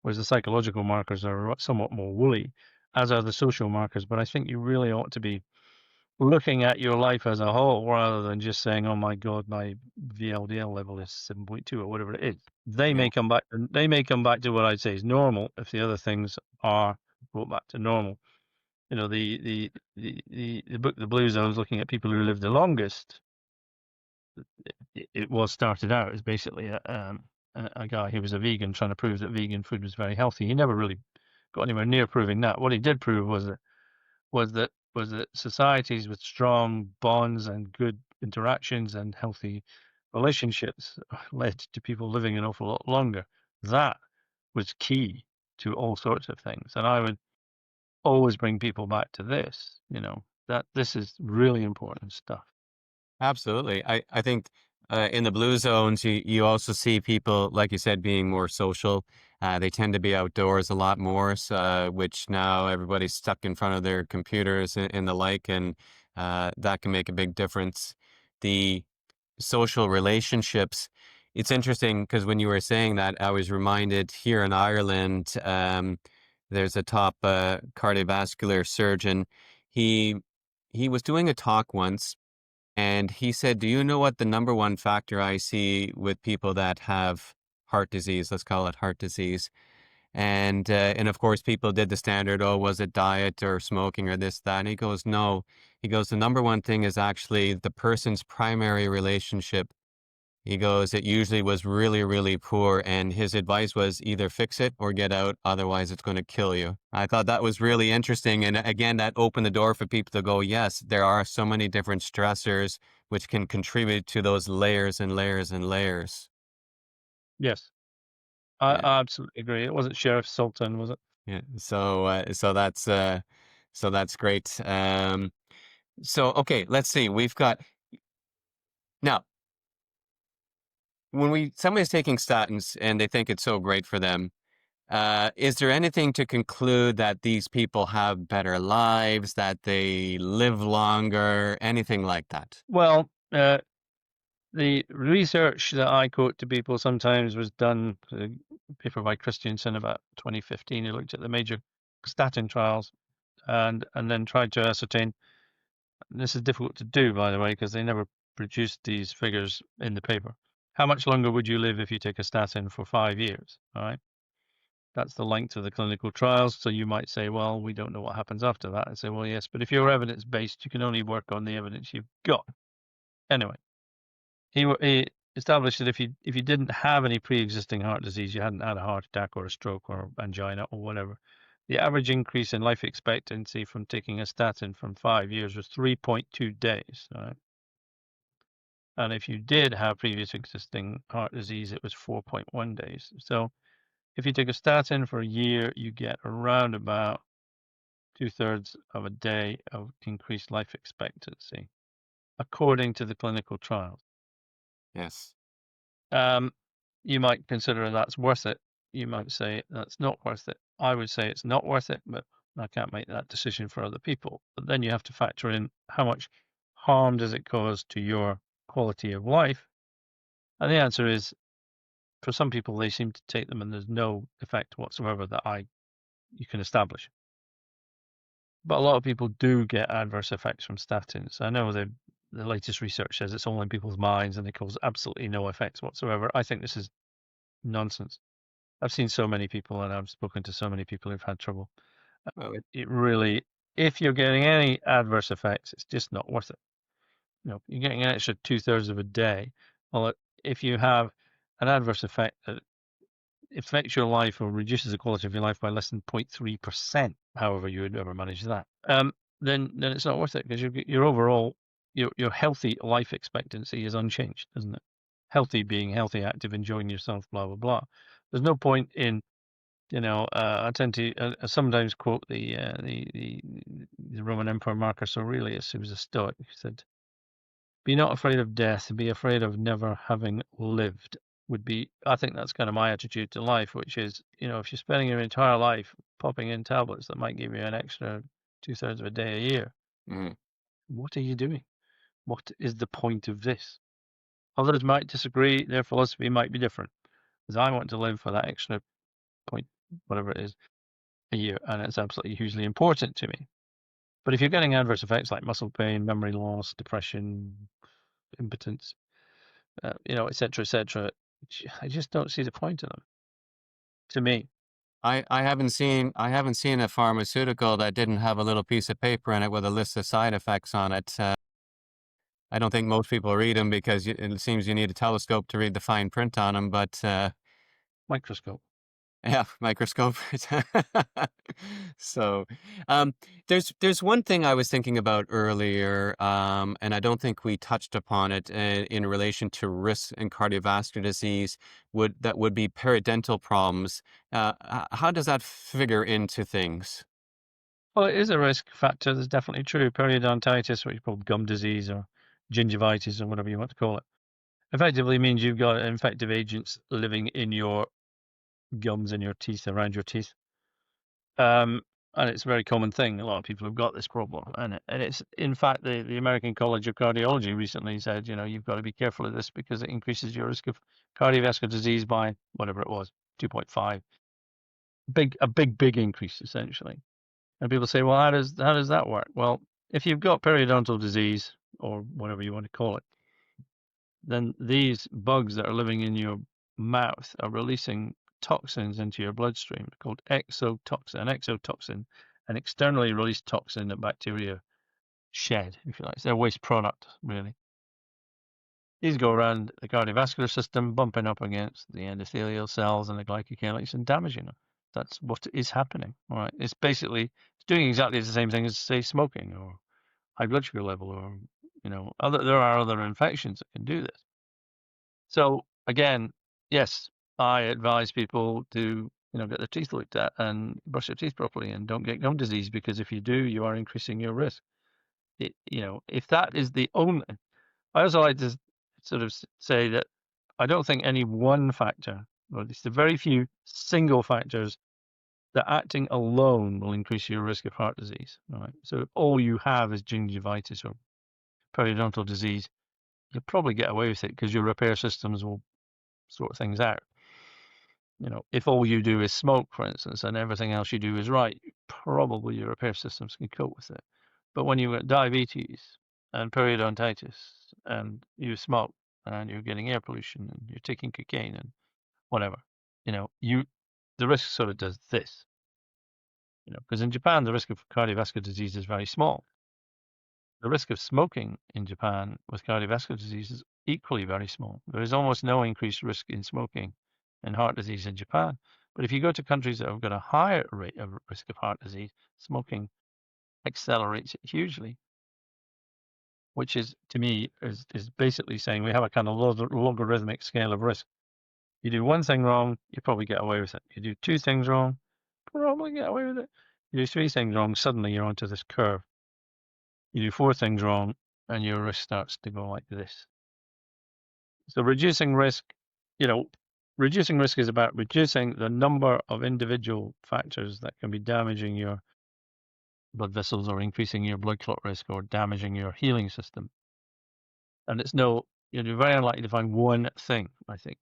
Whereas the psychological markers are somewhat more woolly, as are the social markers. But I think you really ought to be looking at your life as a whole rather than just saying, "Oh my God, my VLDL level is 7.2 or whatever it is." They Yeah. may come back. They may come back to what I'd say is normal if the other things are brought back to normal. The book, The Blue Zones, looking at people who live the longest. It was started out as basically a guy who was a vegan trying to prove that vegan food was very healthy. He never really got anywhere near proving that. What he did prove was that societies with strong bonds and good interactions and healthy relationships led to people living an awful lot longer. That was key to all sorts of things. And I would always bring people back to this, that this is really important stuff. Absolutely. I think in the blue zones, you also see people, like you said, being more social. They tend to be outdoors a lot more, so, which now everybody's stuck in front of their computers and the like, and that can make a big difference. The social relationships, it's interesting because when you were saying that, I was reminded here in Ireland, there's a top cardiovascular surgeon. He he was doing a talk once and he said, "Do you know what the number one factor I see with people that have heart disease? Let's call it heart disease." And of course, people did the standard, "Oh, was it diet or smoking or this, that?" And he goes, "No." He goes, "The number one thing is actually the person's primary relationship." He goes, "It usually was really, really poor, and his advice was either fix it or get out, otherwise it's going to kill you." I thought that was really interesting, and again, that opened the door for people to go, yes, there are so many different stressors which can contribute to those layers and layers and layers. Yes, Yeah, I absolutely agree. It wasn't Sheriff Sultan, was it? yeah. So that's great. So okay, let's see. We've got now when we somebody's taking statins and they think it's so great for them. Is there anything to conclude that these people have better lives, that they live longer, anything like that? Well, the research that I quote to people sometimes was done, a paper by Christiansen about 2015. He looked at the major statin trials and then tried to ascertain. This is difficult to do, by the way, because they never produced these figures in the paper. How much longer would you live if you take a statin for 5 years? All right. That's the length of the clinical trials. So you might say, well, we don't know what happens after that. I say, well, yes, but if you're evidence-based, you can only work on the evidence you've got. Anyway, he established that if you didn't have any pre-existing heart disease, you hadn't had a heart attack or a stroke or angina or whatever, the average increase in life expectancy from taking a statin from 5 years was 3.2 days. Right? And if you did have previous existing heart disease, it was 4.1 days. So if you take a statin for a year, you get around about 2/3 of a day of increased life expectancy, according to the clinical trials. Yes. You might consider that's worth it. You might say that's not worth it. I would say it's not worth it, but I can't make that decision for other people. But then you have to factor in how much harm does it cause to your quality of life? And the answer is, for some people, they seem to take them and there's no effect whatsoever that you can establish. But a lot of people do get adverse effects from statins. I know the latest research says it's all in people's minds and they cause absolutely no effects whatsoever. I think this is nonsense. I've seen so many people and I've spoken to so many people who've had trouble. Well, It really, if you're getting any adverse effects, it's just not worth it. You're getting an extra 2/3 of a day. Well, if you have an adverse effect that affects your life or reduces the quality of your life by less than 0.3%, however you would ever manage that, then it's not worth it because your overall your healthy life expectancy is unchanged, isn't it? Healthy being healthy, active, enjoying yourself, blah blah blah. There's no point in I tend to sometimes quote the Roman Emperor Marcus Aurelius, who was a Stoic, who said, "Be not afraid of death, be afraid of never having lived." Would be, I think that's kind of my attitude to life, which is, if you're spending your entire life popping in tablets that might give you an extra 2/3 of a day a year, mhm. what are you doing? What is the point of this? Others might disagree, their philosophy might be different, because I want to live for that extra point, whatever it is, a year, and it's absolutely hugely important to me. But if you're getting adverse effects like muscle pain, memory loss, depression, impotence, et cetera, et cetera, I just don't see the point in them. To me, I haven't seen a pharmaceutical that didn't have a little piece of paper in it with a list of side effects on it. I don't think most people read them because it seems you need a telescope to read the fine print on them. But microscope. yeah, microscope. So, um, there's one thing I was thinking about earlier, and I don't think we touched upon it in relation to risks in cardiovascular disease. Would be periodontal problems. How does that figure into things? Well, it is a risk factor. That's definitely true. Periodontitis, what you call gum disease or gingivitis or whatever you want to call it, effectively means you've got infective agents living in your gums and your teeth, around your teeth. Um, and it's a very common thing. A lot of people have got this problem, and it's in fact the American College of Cardiology recently said, you've got to be careful of this because it increases your risk of cardiovascular disease by whatever it was, 2.5, big increase essentially. And people say, well, how does that work? Well, if you've got periodontal disease or whatever you want to call it, then these bugs that are living in your mouth are releasing toxins into your bloodstream called exotoxin. An exotoxin, an externally released toxin that bacteria shed, if you like. It's their waste product, really. These go around the cardiovascular system, bumping up against the endothelial cells and the glycocalyx and damaging them. That's what is happening. All right. It's doing exactly the same thing as, say, smoking or high blood sugar level or, there are other infections that can do this. So again, yes, I advise people to, get their teeth looked at and brush their teeth properly and don't get gum disease because if you do, you are increasing your risk. If that is the only, I also like to sort of say that I don't think any one factor, or at least the very few single factors that acting alone will increase your risk of heart disease. All right. So if all you have is gingivitis or periodontal disease, you'll probably get away with it because your repair systems will sort things out. If all you do is smoke, for instance, and everything else you do is right, probably your repair systems can cope with it. But when you've got diabetes and periodontitis and you smoke and you're getting air pollution and you're taking cocaine and whatever, you the risk sort of does this, because in Japan the risk of cardiovascular disease is very small. The risk of smoking in Japan with cardiovascular disease is equally very small. There is almost no increased risk in smoking and heart disease in Japan. But if you go to countries that have got a higher rate of risk of heart disease, smoking accelerates it hugely, which is, to me, is basically saying we have a kind of logarithmic scale of risk. You do one thing wrong, you probably get away with it. You do two things wrong, probably get away with it. You do three things wrong, suddenly you're onto this curve. You do four things wrong, and your risk starts to go like this. So reducing risk, reducing risk is about reducing the number of individual factors that can be damaging your blood vessels or increasing your blood clot risk or damaging your healing system. And you're very unlikely to find one thing, I think.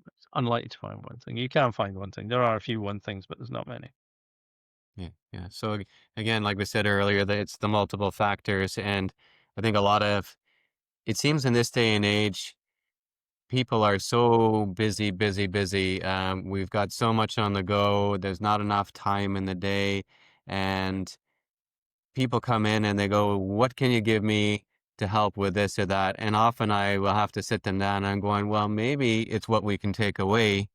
It's unlikely to find one thing. You can find one thing. There are a few one things, but there's not many. Yeah, yeah. So again, like we said earlier, that it's the multiple factors, and I think a lot of it seems in this day and age, people are so busy, busy, busy. We've got so much on the go. There's not enough time in the day, and people come in and they go, "What can you give me to help with this or that?" And often I will have to sit them down. And I'm going, "Well, maybe it's what we can take away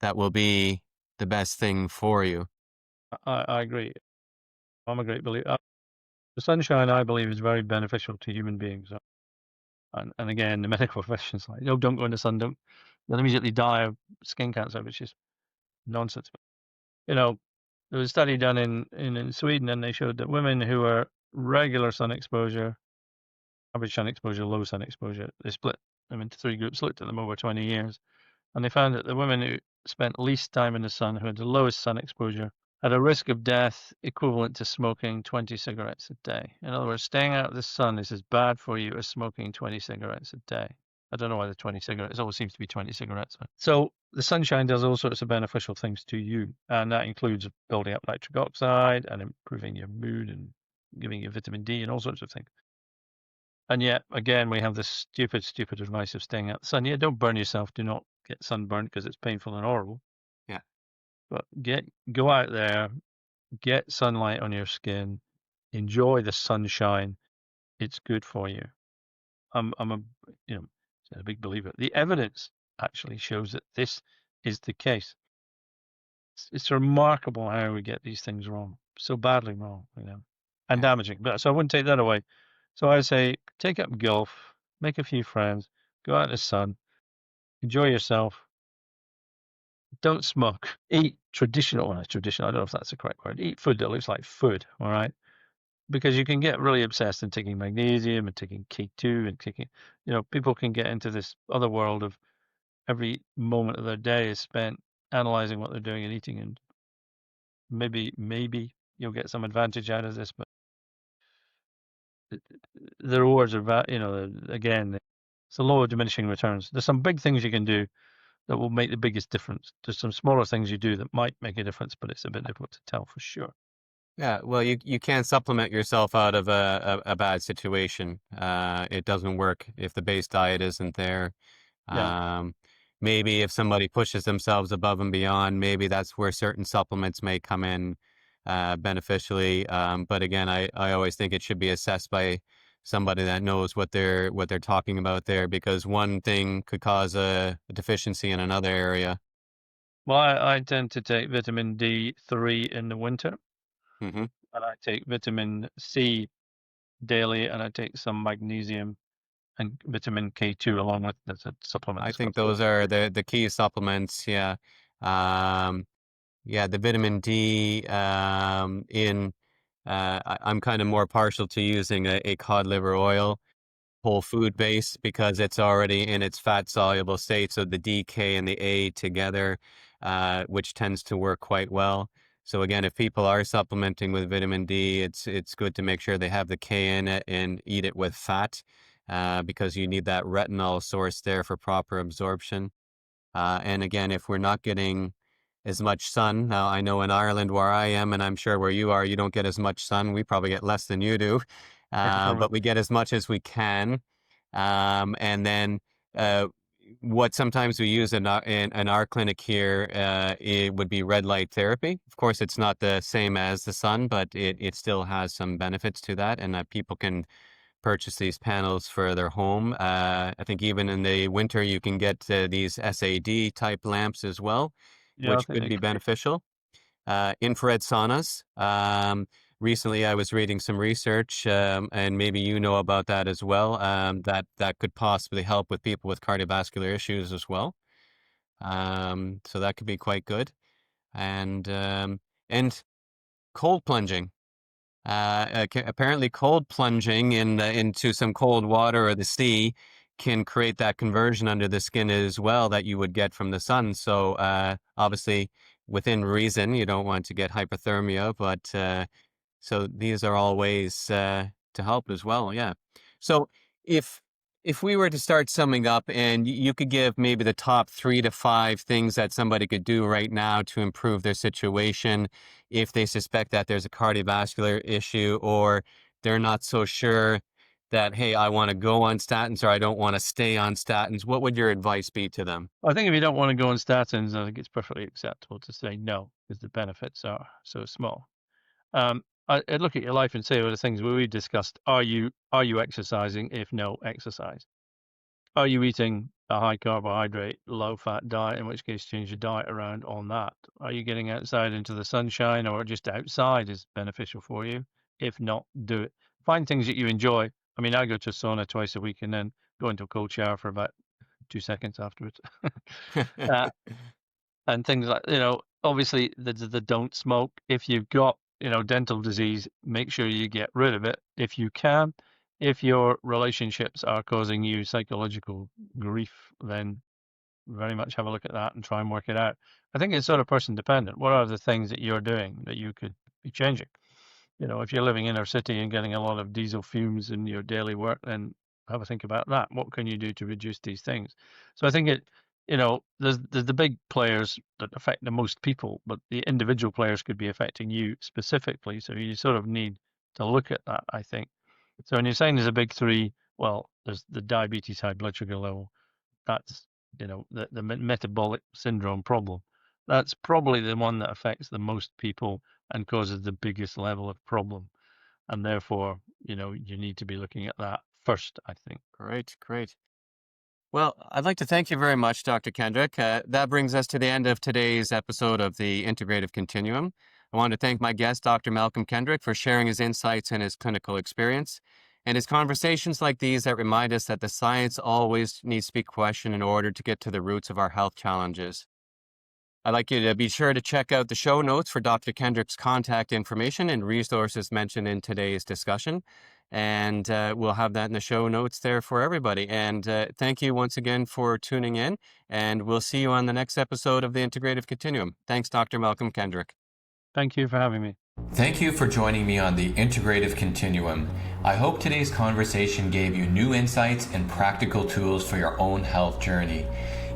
that will be the best thing for you." I agree. I'm a great believer. The sunshine, I believe, is very beneficial to human beings. And again, the medical profession's like, no, don't go in the sun. You'll immediately die of skin cancer, which is nonsense. You know, there was a study done in Sweden, and they showed that women who are regular sun exposure, average sun exposure, low sun exposure, they split them into three groups, looked at them over 20 years, and they found that the women who spent least time in the sun, who had the lowest sun exposure, had a risk of death equivalent to smoking 20 cigarettes a day. In other words, staying out of the sun is as bad for you as smoking 20 cigarettes a day. I don't know why the 20 cigarettes, it always seems to be 20 cigarettes. So the sunshine does all sorts of beneficial things to you, and that includes building up nitric oxide and improving your mood and giving you vitamin D and all sorts of things. And yet, again, we have this stupid, stupid advice of staying out in the sun. Yeah, don't burn yourself. Do not get sunburned because it's painful and horrible. Yeah, But go out there, get sunlight on your skin, enjoy the sunshine. It's good for you. I'm a big believer. The evidence actually shows that this is the case. It's remarkable how we get these things wrong, so badly wrong, and yeah, damaging. But so I wouldn't take that away. So I say take up golf, make a few friends, go out in the sun, enjoy yourself. Don't smoke. Eat traditional. Well, traditional. I don't know if that's the correct word. Eat food that looks like food. All right. Because you can get really obsessed in taking magnesium and taking K2 and taking, people can get into this other world of every moment of their day is spent analyzing what they're doing and eating. And maybe you'll get some advantage out of this, but the rewards are, again, it's a law of diminishing returns. There's some big things you can do that will make the biggest difference. There's some smaller things you do that might make a difference, but it's a bit difficult to tell for sure. yeah. Well, you can't supplement yourself out of a bad situation. It doesn't work if the base diet isn't there. Yeah. Um, Maybe if somebody pushes themselves above and beyond, maybe that's where certain supplements may come in beneficially. But again, I always think it should be assessed by somebody that knows what they're talking about there, because one thing could cause a deficiency in another area. Well, I tend to take vitamin D3 in the winter, Hmm. and I take vitamin C daily, and I take some magnesium and vitamin K2 along with that's a supplement I that's think got those folate. are the key supplements. Yeah. Um, yeah, the vitamin D I'm kind of more partial to using a cod liver oil, whole food based, because it's already in its fat soluble state. So the DK and the A together, which tends to work quite well. So again, if people are supplementing with vitamin D, it's good to make sure they have the K in it and eat it with fat, because you need that retinol source there for proper absorption. And again, if we're not getting as much sun, now I know in Ireland where I am, and I'm sure where you are, you don't get as much sun. We probably get less than you do, Probably. but we get as much as we can. And then uh, what sometimes we use in our clinic here, it would be red light therapy. Of course, it's not the same as the sun, but it still has some benefits to that, and people can purchase these panels for their home. I think even in the winter, you can get these SAD type lamps as well, Yeah, I which think could they be could be. beneficial. Infrared saunas. Recently, I was reading some research, and maybe you know about that as well, that could possibly help with people with cardiovascular issues as well. So that could be quite good. And cold plunging. Apparently, cold plunging into some cold water or the sea can create that conversion under the skin as well that you would get from the sun. So obviously, within reason, you don't want to get hypothermia, but so these are all ways to help as well. Yeah. So if if we were to start summing up, and you could give maybe the top 3 to 5 things that somebody could do right now to improve their situation, if they suspect that there's a cardiovascular issue, or they're not so sure that, hey, I want to go on statins or I don't want to stay on statins, what would your advice be to them? I think if you don't want to go on statins, I think it's perfectly acceptable to say no, because the benefits are so small. I'd look at your life and say, well, the things we discussed, are you exercising? If no, exercise. Are you eating a high carbohydrate, low fat diet, in which case change your diet around on that? Are you getting outside into the sunshine, or just outside is beneficial for you? If not, do it. Find things that you enjoy. I mean, I go to a sauna twice a week and then go into a cold shower for about 2 seconds afterwards. uh, and things like, obviously the don't smoke. If you've got, dental disease, make sure you get rid of it if you can. If your relationships are causing you psychological grief, then very much have a look at that and try and work it out. I think it's sort of person dependent. What are the things that you're doing that you could be changing? If you're living inner city and getting a lot of diesel fumes in your daily work, then have a think about that. What can you do to reduce these things? So I think there's the big players that affect the most people, but the individual players could be affecting you specifically. So you sort of need to look at that, I think. So when you're saying there's a big three, well, there's the diabetes, high blood sugar level. That's, the metabolic syndrome problem. That's probably the one that affects the most people and causes the biggest level of problem. And therefore, you need to be looking at that first, I think. Great, great. Well, I'd like to thank you very much, Dr. Kendrick. That brings us to the end of today's episode of the Integrative Continuum. I want to thank my guest, Dr. Malcolm Kendrick, for sharing his insights and his clinical experience, and his conversations like these that remind us that the science always needs to be questioned in order to get to the roots of our health challenges. I'd like you to be sure to check out the show notes for Dr. Kendrick's contact information and resources mentioned in today's discussion. And we'll have that in the show notes there for everybody. And thank you once again for tuning in. And we'll see you on the next episode of the Integrative Continuum. Thanks, Dr. Malcolm Kendrick. Thank you for having me. Thank you for joining me on the Integrative Continuum. I hope today's conversation gave you new insights and practical tools for your own health journey.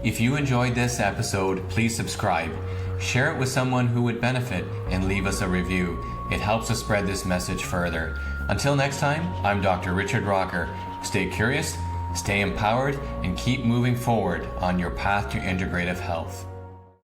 If you enjoyed this episode, please subscribe, share it with someone who would benefit, and leave us a review. It helps us spread this message further. Until next time, I'm Dr. Richard Rocker. Stay curious, stay empowered, and keep moving forward on your path to integrative health.